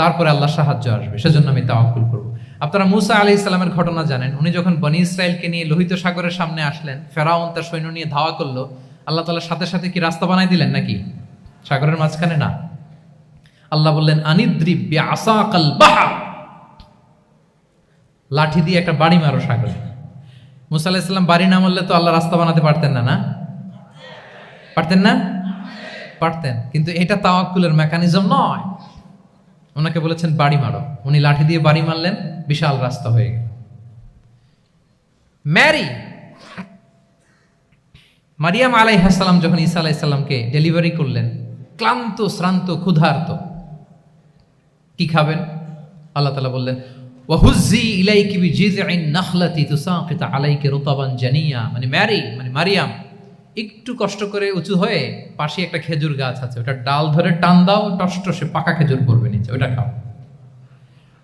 তারপরে আল্লাহর সাহায্য আসবে, সেজন্য আমি তাওয়াক্কুল করব। আপনারা মুসা আলাইহিস সালামের ঘটনা জানেন। উনি যখন বনী ইসরাইলকে নিয়ে লোহিত সাগরের সামনে আসলেন, ফেরাউন তার সৈন্য নিয়ে ধাওয়া করলো, আল্লাহ তাআলার সাথে সাথে কি রাস্তা বানাই দিলেন নাকি? সাগরের মাঝখানে না। আল্লাহ বললেন আনিদ্রিব বিআসাকাল বাহর, লাঠি দিয়ে একটা বাড়ি মারো সাগরে। মুসা আলাইহিস সালাম বাড়ি না মারলে তো আল্লাহ রাস্তা বানাতে পারতেন না, না পারতেন না? পারতেন, কিন্তু এটা তাওয়াক্কুলের মেকানিজম নয়। ওনাকে বলেছেন বাড়ি মারো, উনি লাঠি দিয়ে বাড়ি মারলেন, বিশাল রাস্তা হয়ে গেল। মারিয়াম আলাইহিস সালাম যখন ঈসা আলাইহিস সালামকে ডেলিভারি করলেন, ক্লান্ত শ্রান্ত ক্ষুধার্ত, কি খাবেন? আল্লাহ তাআলা বললেন ওয়াহুজ্জি ইলাইকি বিজিযইন নাখলাতি তুসাকিত আলাইকি রুতাবান জানিয়া। মানে মারিয়াম একটু কষ্ট করে উঁচু হয়ে পাশে একটা খেজুর গাছ আছে, ওটা ডাল ধরে টান দাও, টসটসে পাকা খেজুর পড়বে নিচে, ওটা খাও।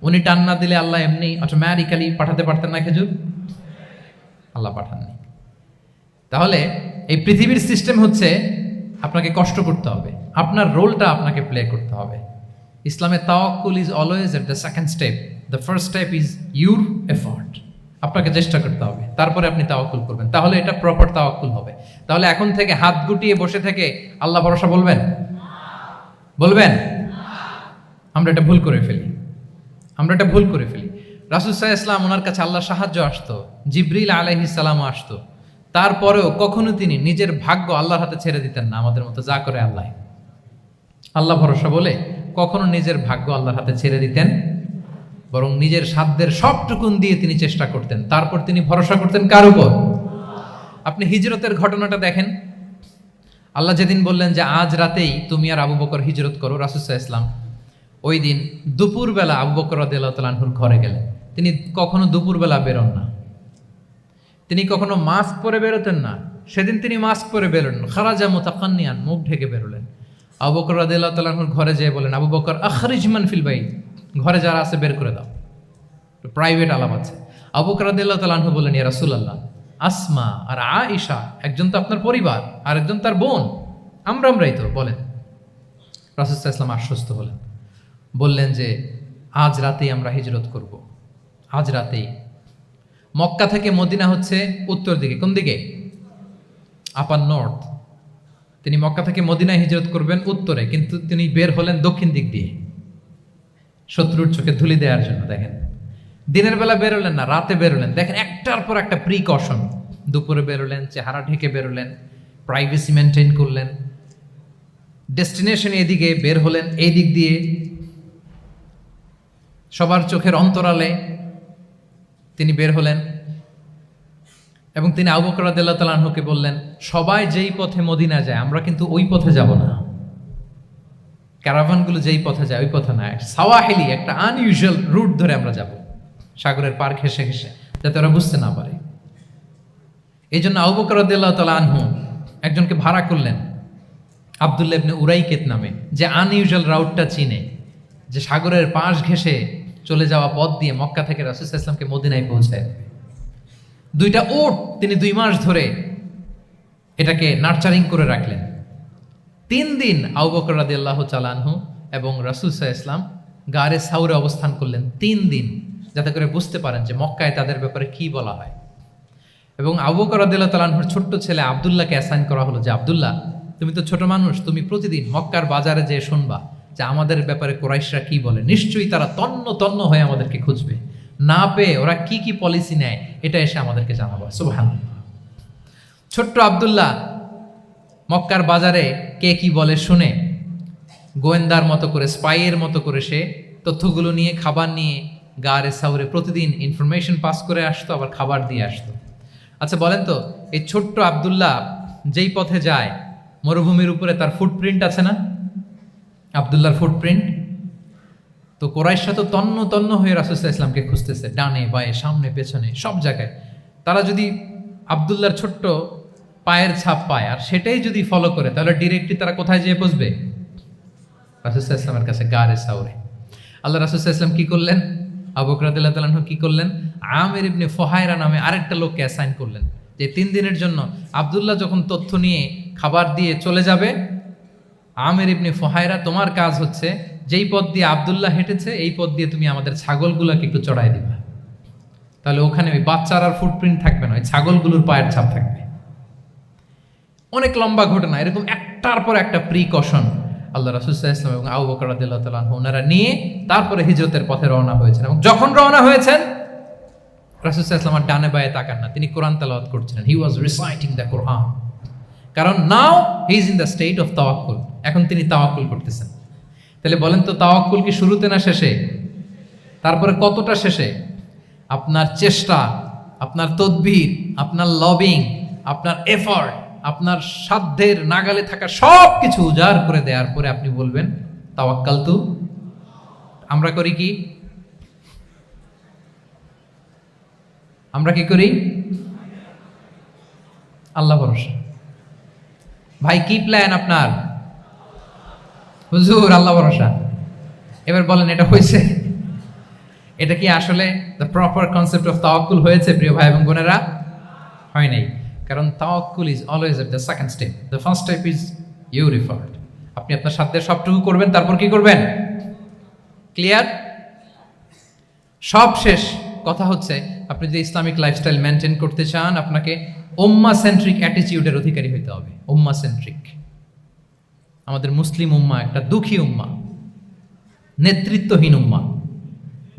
উনি টান না দিলে আল্লাহ এমনি অটোমেটিক্যালি পাঠাতে পারতেন না খেজুর? আল্লাহ পাঠাননি। তাহলে এই পৃথিবীর সিস্টেম হচ্ছে আপনাকে কষ্ট করতে হবে, আপনার রোলটা আপনাকে প্লে করতে হবে। ইসলামে তাওয়াক্কুল is always at the second step. The first step is your effort. আপনাকে চেষ্টা করতে হবে, তারপরে আপনি তাওয়াক্কুল করবেন, তাহলে এটা প্রপার তাওয়াক্কুল হবে। তাহলে এখন থেকে হাত গুটিয়ে বসে থেকে আল্লাহ ভরসা বলবেন? আমরা এটা ভুল করে ফেলি। রাসূল সাল্লাল্লাহু আলাইহি ওয়াসাল্লাম, ওনার কাছে আল্লাহর সাহায্য আসতো, জিবরিল আলাইহিস সালাম আসতো, তারপরেও কখনো তিনি নিজের ভাগ্য আল্লাহর হাতে ছেড়ে দিতেন না। আমাদের মতো যা করে আল্লাহ ভরসা বলে কখনো নিজের ভাগ্য আল্লাহর হাতে ছেড়ে দিতেন, বরং নিজের সাধ্যের সবটুকুন দিয়ে তিনি চেষ্টা করতেন। তারপর তিনি ভরসা করতেন কার উপর? আপনি হিজরতের ঘটনাটা দেখেন। আল্লাহ যেদিন বললেন যে আজ রাতেই তুমি আর আবু বকর হিজরত করো, রাসূল সাল্লাল্লাহু আলাইহি ওয়াসাল্লাম ওই দিন দুপুরবেলা আবু বকর রাদিয়াল্লাহু তাআলা আনহুর ঘরে গেলেন। তিনি কখনো দুপুরবেলা বেরোন না, তিনি কখনো মাস্ক পরে বেরোতেন না। সেদিন তিনি মাস্ক পরে বেরোলেন, খারাজা মুতাকান্নিয়ান, মুখ ঢেকে বেরোলেন। আবু বকর রাদিয়াল্লাহু তাআলা আনহুর ঘরে যেয়ে বলেন, আবু বকর আখরিজ মান ফিল বাইত, ঘরে যারা আছে বের করে দাও, প্রাইভেট আলাপ আছে। আবু বকর রাদিয়াল্লাহু তাআলা আনহু বলেন, ইয়া রাসূলুল্লাহ, আসমা আর আয়েশা একজন তো আপনার পরিবার আর একজন তার বোন, আমরাই তো, বলেন। রাসূল সাল্লাল্লাহু আলাইহি ওয়াসাল্লাম আশ্বস্ত হলেন, বললেন যে আজ রাতেই আমরা হিজরত করব, আজ রাতেই। মক্কা থেকে মদিনা হচ্ছে উত্তর দিকে, কোন দিকে? আপার নর্থ। তিনি মক্কা থেকে মদিনায় হিজরত করবেন উত্তরে, কিন্তু তিনি বের হলেন দক্ষিণ দিক দিয়ে, শত্রুর চোখে ধুলি দেওয়ার জন্য। দেখেন, দিনের বেলা বেরোলেন না, রাতে বেরোলেন। দেখেন, একটার পর একটা প্রিকশন। দুপুরে বেরোলেন, চেহারা ঢেকে বেরোলেন, প্রাইভেসি মেনটেন করলেন। ডেস্টিনেশন এদিকে, বের হলেন এই দিক দিয়ে, সবার চোখের অন্তরালে তিনি বের হলেন। এবং তিনি আবু বকর রাদিয়াল্লাহু তাআলা আনহুকে বললেন, সবাই যেই পথে মদিনা যায় আমরা কিন্তু ওই পথে যাব না, ক্যারাভানগুলো যেই পথে যায় ওই পথে না, সাওয়াহিলি একটা আনইউজুয়াল রুট ধরে আমরা যাব, সাগরের পার ঘেঁষে ঘেঁষে, যাতে ওরা বুঝতে না পারে। এই জন্য আবু বকর রাদিয়াল্লাহু তাআলা আনহু একজনকে ভাড়া করলেন, আব্দুল্লাহ ইবনে উরাইকেত নামে, যে আনইউজুয়াল রাউটটা চিনে, যে সাগরের পাশ ঘেঁষে চলে যাওয়া পথ দিয়ে মক্কা থেকে রাসূল সাল্লাল্লাহু আলাইহি ওয়াসাল্লামকে মদিনায় পৌঁছায় দেবে। 2টা উট তিনি 2 মাস ধরে এটাকে নার্চারিং করে রাখলেন। 3 দিন আবু বকর রাদিয়াল্লাহু তাআলা আনহু এবং রাসূল সাল্লাল্লাহু আলাইহি ওয়াসাল্লাম গারে সাউরে অবস্থান করলেন 3 দিন, যাতে করে বুঝতে পারেন যে মক্কায় তাদের ব্যাপারে কি বলা হয়। এবং আবু বকর রাদিয়াল্লাহু তাআলা আনহুর ছোট্ট ছেলে আব্দুল্লাহকে অ্যাসাইন করা হলো যে, আব্দুল্লাহ, তুমি তো ছোট মানুষ, তুমি প্রতিদিন মক্কার বাজারে যেয়ে শুনবা যে আমাদের ব্যাপারে কুরাইশরা কি বলে। নিশ্চয়ই তারা তন্ন তন্ন হয়ে আমাদেরকে খুঁজবে, না পেয়ে ওরা কি কি পলিসি নেয় এটা এসে আমাদেরকে জানাবো। সুবহানাল্লাহ। ছোট্ট আব্দুল্লাহ মক্কার বাজারে কে কি বলে শুনে, গোয়েন্দার মতো করে, স্পাইয়ের মতো করে সে তথ্যগুলো নিয়ে, খাবার নিয়ে গারে সাউরে প্রতিদিন ইনফরমেশন পাস করে আসতো, আবার খাবার দিয়ে আসতো। আচ্ছা বলেন তো, এই ছোট্ট আব্দুল্লাহ যেই পথে যায়, মরুভূমির উপরে তার ফুটপ্রিন্ট আছে না, আব্দুল্লাহর ফুটপ্রিন্ট। তো কোরাইশরা তো তন্ন তন্ন হয়ে রাসূল সাল্লাল্লাহু আলাইহি ওয়াসাল্লামকে খুঁজতেছে, ডানে বায়ে, সামনে পেছনে, সব জায়গায়। তারা যদি আব্দুল্লাহর ছোট্ট পায়ের ছাপ পায় আর সেটাই যদি ফলো করে, তাহলে ডিরেক্টলি তারা কোথায় যেয়ে পৌঁছবে? রাসূল সাল্লাল্লাহু আলাইহি ওয়াসাল্লামের কাছে, গারে সাউরে। আল্লাহ রাসূল সাল্লাল্লাহু আলাইহি ওয়াসাল্লাম কি করলেন? আবু বকর রাদিয়াল্লাহু তাআলা আনহু কি করলেন? আমির ইবনে ফুহায়রা নামে আরেকটা লোককে অ্যাসাইন করলেন, যে 3 দিনের জন্য আব্দুল্লাহ যখন তথ্য নিয়ে খাবার দিয়ে চলে যাবে, আমির ইবনে ফুহায়রা, তোমার কাজ হচ্ছে যেই পথ দিয়ে আব্দুল্লাহ হেঁটেছে এই পথ দিয়ে তুমি আমাদের ছাগলগুলোকে একটু চড়াই দিবা। তাহলে ওখানে ওই বাচ্চার আর ফুটপ্রিন্ট থাকবে না, ওই ছাগলগুলোর পায়ের ছাপ থাকবে। অনেক লম্বা ঘটনা, এরকম একটার পর একটা প্রিকশন আল্লাহ রাসূল সাল্লাল্লাহু আলাইহি ওয়াসাল্লাম এবং আবু বকর রাদিয়াল্লাহু তাআলা আনহু ওনারা নিয়ে তারপরে হিজরতের পথে রওনা হয়েছেন। এবং যখন রওনা হয়েছেন, রাসূল সাল্লাল্লাহু আলাইহি ওয়াসাল্লাম ডানে বায়ে তাকান না, তিনি কোরআন তেলাওয়াত করছিলেন। হি ওয়াজ রিসাইটিং দ্য কোরআন, কারণ now he is in the state of তাওয়াক্কুল, এখন তিনি তাওয়াক্কুল করতেছেন। তাহলে বলেন তো, তাওয়াক্কুল কি শুরুতে না শেষে? তারপরে কতটা শেষে? আপনার চেষ্টা, আপনার তদবির, আপনার লবিং, আপনার এফর্ট, আপনার সাধ্যের নাগালে থাকা সব কিছু উজাড় করে দেওয়ার পরে আপনি বলবেন তাওয়াক্কালতু। আমরা করি কি? আমরা কি করি? আল্লাহ ভরসা। ভাই কি প্ল্যান আপনার? হুজুর আল্লাহ ভরসা। এবার বলেন, এটা হয়েছে? এটা কি আসলে দ্য প্রপার কনসেপ্ট অফ তাওয়াক্কুল হয়েছে প্রিয় ভাই এবং বোনেরা? হয় নাই। কারণ তাওয়াক্কুল is always at the second step, the first step is your effort. আপনি আপনার সাধ্যের সবটুকু করবেন, তারপর কি করবেন? ক্লিয়ার? সব শেষ। কথা হচ্ছে, আপনি যদি ইসলামিক লাইফস্টাইল মেনটেন করতে চান, আপনাকে উম্মাহ সেন্ট্রিক অ্যাটিটিউডের অধিকারী হতে হবে। উম্মাহ সেন্ট্রিক। আমাদের মুসলিম উম্মাহ একটা দুঃখী উম্মাহ, নেতৃত্বহীন উম্মাহ,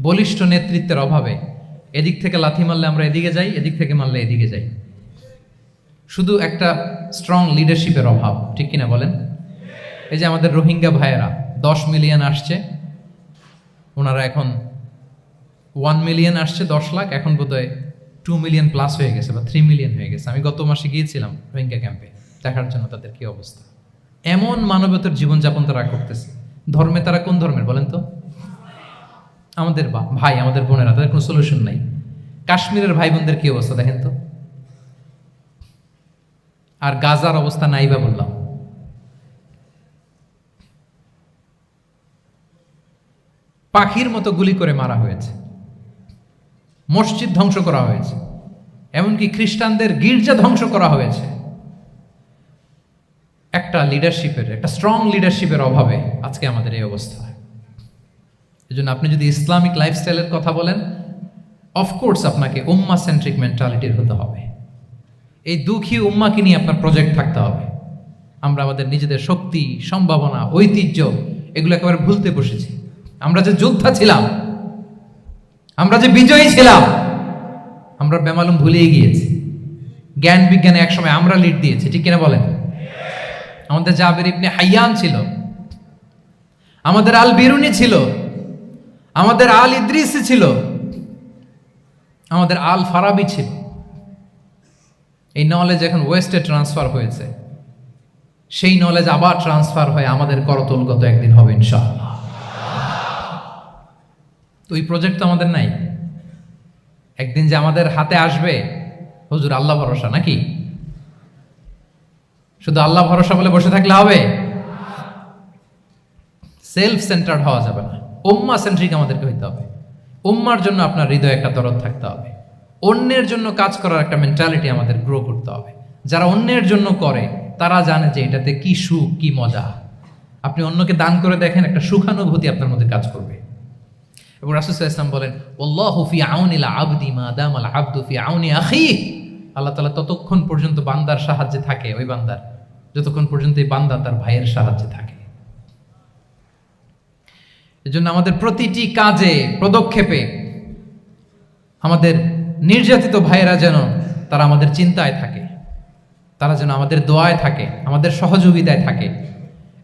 বলিষ্ঠ নেতৃত্বের অভাবে এদিক থেকে লাথি মারলে আমরা এদিকে যাই, এদিক থেকে মারলে এদিকে যাই। শুধু একটা স্ট্রং লিডারশিপের অভাব, ঠিক কিনা বলেন? এই যে আমাদের রোহিঙ্গা ভাইয়েরা 10 মিলিয়ন আসছে, ওনারা এখন 1 মিলিয়ন আসছে, 10 লাখ, এখন বোধহয় 2 মিলিয়ন প্লাস হয়ে গেছে বা 3 মিলিয়ন হয়ে গেছে। আমি গত মাসে গিয়েছিলাম রোহিঙ্গা ক্যাম্পে দেখার জন্য তাদের কি অবস্থা। এমন মানবতার জীবনযাপন তারা করতেছে। ধর্মে তারা কোন ধর্মের বলেন তো? আমাদের ভাই, আমাদের বোনেরা, তাদের কোনো সলিউশন নাই। কাশ্মীরের ভাই বোনদের কি অবস্থা দেখেন তো। আর গাজার অবস্থা নাই বা বললাম। পাখির মতো গুলি করে মারা হয়েছে, মসজিদ ধ্বংস করা হয়েছে, এমনকি খ্রিস্টানদের গির্জা ধ্বংস করা হয়েছে। একটা স্ট্রং লিডারশিপের অভাবে আজকে আমাদের এই অবস্থা। এই জন্য আপনি যদি ইসলামিক লাইফস্টাইলের কথা বলেন, অফকোর্স আপনাকে উম্মা সেন্ট্রিক মেন্টালিটির হতে হবে। এই দুঃখী উম্মাকে নিয়ে আপনার প্রজেক্ট থাকতে হবে। আমরা আমাদের নিজেদের শক্তি, সম্ভাবনা, ঐতিহ্য এগুলো একেবারে ভুলতে বসেছি। আমরা যে যোদ্ধা ছিলাম, আমরা যে বিজয়ী ছিলাম, আমরা বেমালুম ভুলিয়ে গিয়েছি। জ্ঞান বিজ্ঞানে একসময় আমরা লিড দিয়েছি, ঠিক কিনা বলেন? আমাদের জাবের ইবনে হাইয়ান ছিল, আমাদের আল বিরুনি ছিল, আমাদের আল ইদ্রিসি ছিল, আমাদের আল ফারাবি ছিল। এই নলেজ এখন ওয়েস্টে ট্রান্সফার হয়েছে, সেই নলেজ আবার ট্রান্সফার হয়ে আমাদের করতলগত একদিন হবে ইনশাআল্লাহ। তো এই প্রজেক্ট তো আমাদের নাই। একদিন যে আমাদের হাতে আসবে, হুজুর আল্লাহ ভরসা নাকি? শুধু আল্লাহ ভরসা বলে বসে থাকলে হবে? সেলফ সেন্টার্ড হওয়া যাবে না, উম্মা সেন্ট্রিক আমাদেরকে হইতে হবে। উম্মার জন্য আপনার হৃদয়ে একটা দরদ থাকতে হবে। অন্যের জন্য কাজ করার একটা মেন্টালিটি আমাদের গ্রো করতে হবে। যারা অন্যের জন্য করে তারা জানে যে এটাতে কি সুখ, কি মজা। আপনি অন্যকে দান করে দেখেন, একটা সুখানুভূতি আপনার মধ্যে কাজ করবে। এবং রাসূল সাল্লাল্লাহু আলাইহি ওয়াসাল্লাম বলেন, আল্লাহু ফি আউনিল আবদি মা দামাল আবদু ফি আউনি আখিহি। আল্লাহ তাআলা ততক্ষণ পর্যন্ত বান্দার সাহায্যে থাকে, ওই বান্দার, যতক্ষণ পর্যন্ত এই বান্দা তার ভাইয়ের সাহায্যে থাকে। এজন্য আমাদের প্রতিটি কাজে, পদক্ষেপে আমাদের নির্যাতিত ভাইয়েরা যেন তারা আমাদের চিন্তায় থাকে, তারা যেন আমাদের দোয়ায় থাকে, আমাদের সহযোগিতায় থাকে,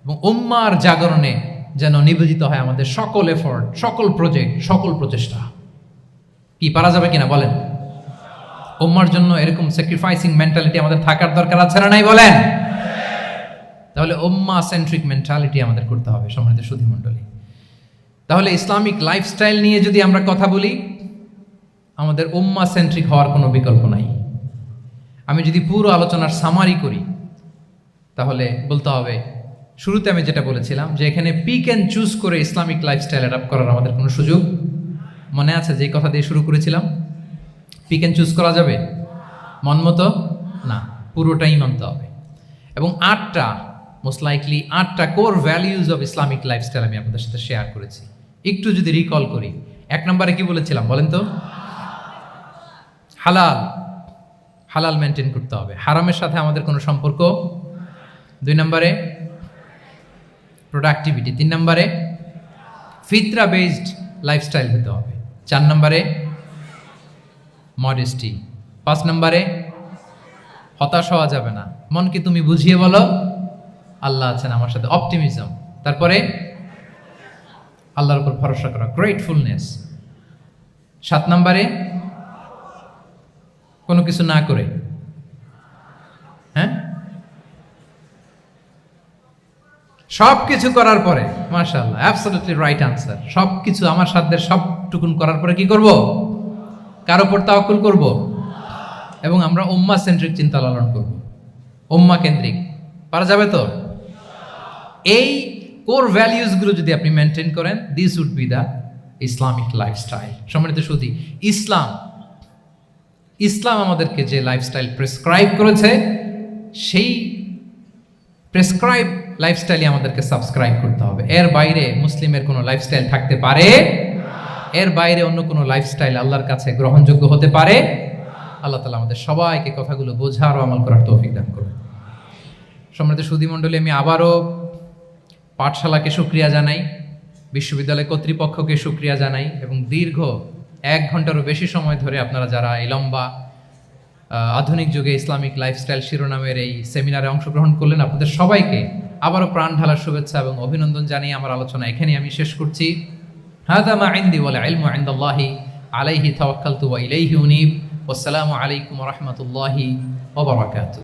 এবং উম্মার জাগরণে যেন নিবেদিত হয় আমাদের সকল এফোর্ট, সকল প্রজেক্ট, সকল প্রচেষ্টা। কি পারা যাবে কিনা বলেন? উম্মার জন্য এরকম স্যাক্রিফাইসিং মেন্টালিটি আমাদের থাকার দরকার আছে না নাই বলেন? তাহলে উম্মা সেন্ট্রিক মেন্টালিটি আমাদের করতে হবে সম্মানিত সুধী মণ্ডলী। তাহলে ইসলামিক লাইফস্টাইল নিয়ে যদি আমরা কথা বলি, আমাদের উম্মা সেন্ট্রিক হওয়ার কোনো বিকল্প নাই। আমি যদি পুরো আলোচনার সামারি করি, তাহলে বলতে হবে, শুরুতে আমি যেটা বলেছিলাম যে এখানে পিক অ্যান্ড চুজ করে ইসলামিক লাইফস্টাইল অ্যাডাপ্ট করার আমাদের কোনো সুযোগ মনে আছে? যে কথা দিয়ে শুরু করেছিলাম, পিক অ্যান্ড চুজ করা যাবে মন মতো না, পুরোটাই মানতে হবে। এবং 8টা, মোস্ট লাইকলি 8টা core values of Islamic lifestyle আমি আপনাদের সাথে শেয়ার করেছি। একটু যদি রিকল করি, 1 নম্বরে কি বলেছিলাম বলেন তো? হালাল, হালাল মেনটেন করতে হবে, হারামের সাথে আমাদের কোনো সম্পর্ক। 2 নম্বরে প্রোডাক্টিভিটি। 3 নম্বরে ফিতরা বেসড লাইফস্টাইল হতে হবে। 4 নম্বরে মডেস্টি। 5 নম্বরে হতাশ হওয়া যাবে না, মনকে তুমি বুঝিয়ে বলো আল্লাহ আছেন আমার সাথে, অপটিমিজম। তারপরে আল্লাহর উপর ভরসা করা, গ্রেটফুলনেস। 7 নম্বরে কোনো কিছু না করে, হ্যাঁ, সব কিছু করার পরে, মাশাআল্লাহ, অ্যাবসলিউটলি রাইট আনসার। সব কিছু আমার সাধ্যের সবটুকুন করার পরে কি করব? কার উপর তাওয়াক্কুল করব, এবং আমরা উম্মাহ সেন্ট্রিক চিন্তা লালন করব, উম্মাহ কেন্দ্রিক। পারা যাবে তো? এই কোর ভ্যালিউজগুলো যদি আপনি মেনটেন করেন, this would be the Islamic lifestyle. সম্মানিত সুধী, ইসলাম আমাদেরকে যে লাইফস্টাইল প্রেসক্রাইব করেছে, সেই প্রেসক্রাইব লাইফস্টাইলই আমাদেরকে সাবস্ক্রাইব করতে হবে। এর বাইরে মুসলিমের কোনো লাইফস্টাইল থাকতে পারে? এর বাইরে অন্য কোনো লাইফস্টাইল আল্লাহর কাছে গ্রহণযোগ্য হতে পারে? আল্লাহ তাআলা আমাদের সবাইকে কথাগুলো বোঝার ও আমল করার তৌফিক দান করুন। সম্মানিত সুধী মণ্ডলী, আমি আবারও পাঠশালাকে শুকরিয়া জানাই, বিশ্ববিদ্যালয় কর্তৃপক্ষকে শুকরিয়া জানাই, এবং দীর্ঘ 1 ঘন্টারও বেশি সময় ধরে আপনারা যারা এই লম্বা আধুনিক যুগে ইসলামিক লাইফস্টাইল শিরোনামের এই সেমিনারে অংশগ্রহণ করলেন, আপনাদের সবাইকে আবারও প্রাণ ঢালার শুভেচ্ছা এবং অভিনন্দন জানিয়ে আমার আলোচনা এখানেই আমি শেষ করছি। হাযা মা ইনদি ওয়াল ইলমু ইনদাল্লাহি আলাইহি তাওয়াক্কালতু ওয়া ইলাইহি উনীব। ওয়াসসালামু আলাইকুম ওয়া রাহমাতুল্লাহি ওয়া বারাকাতুহু।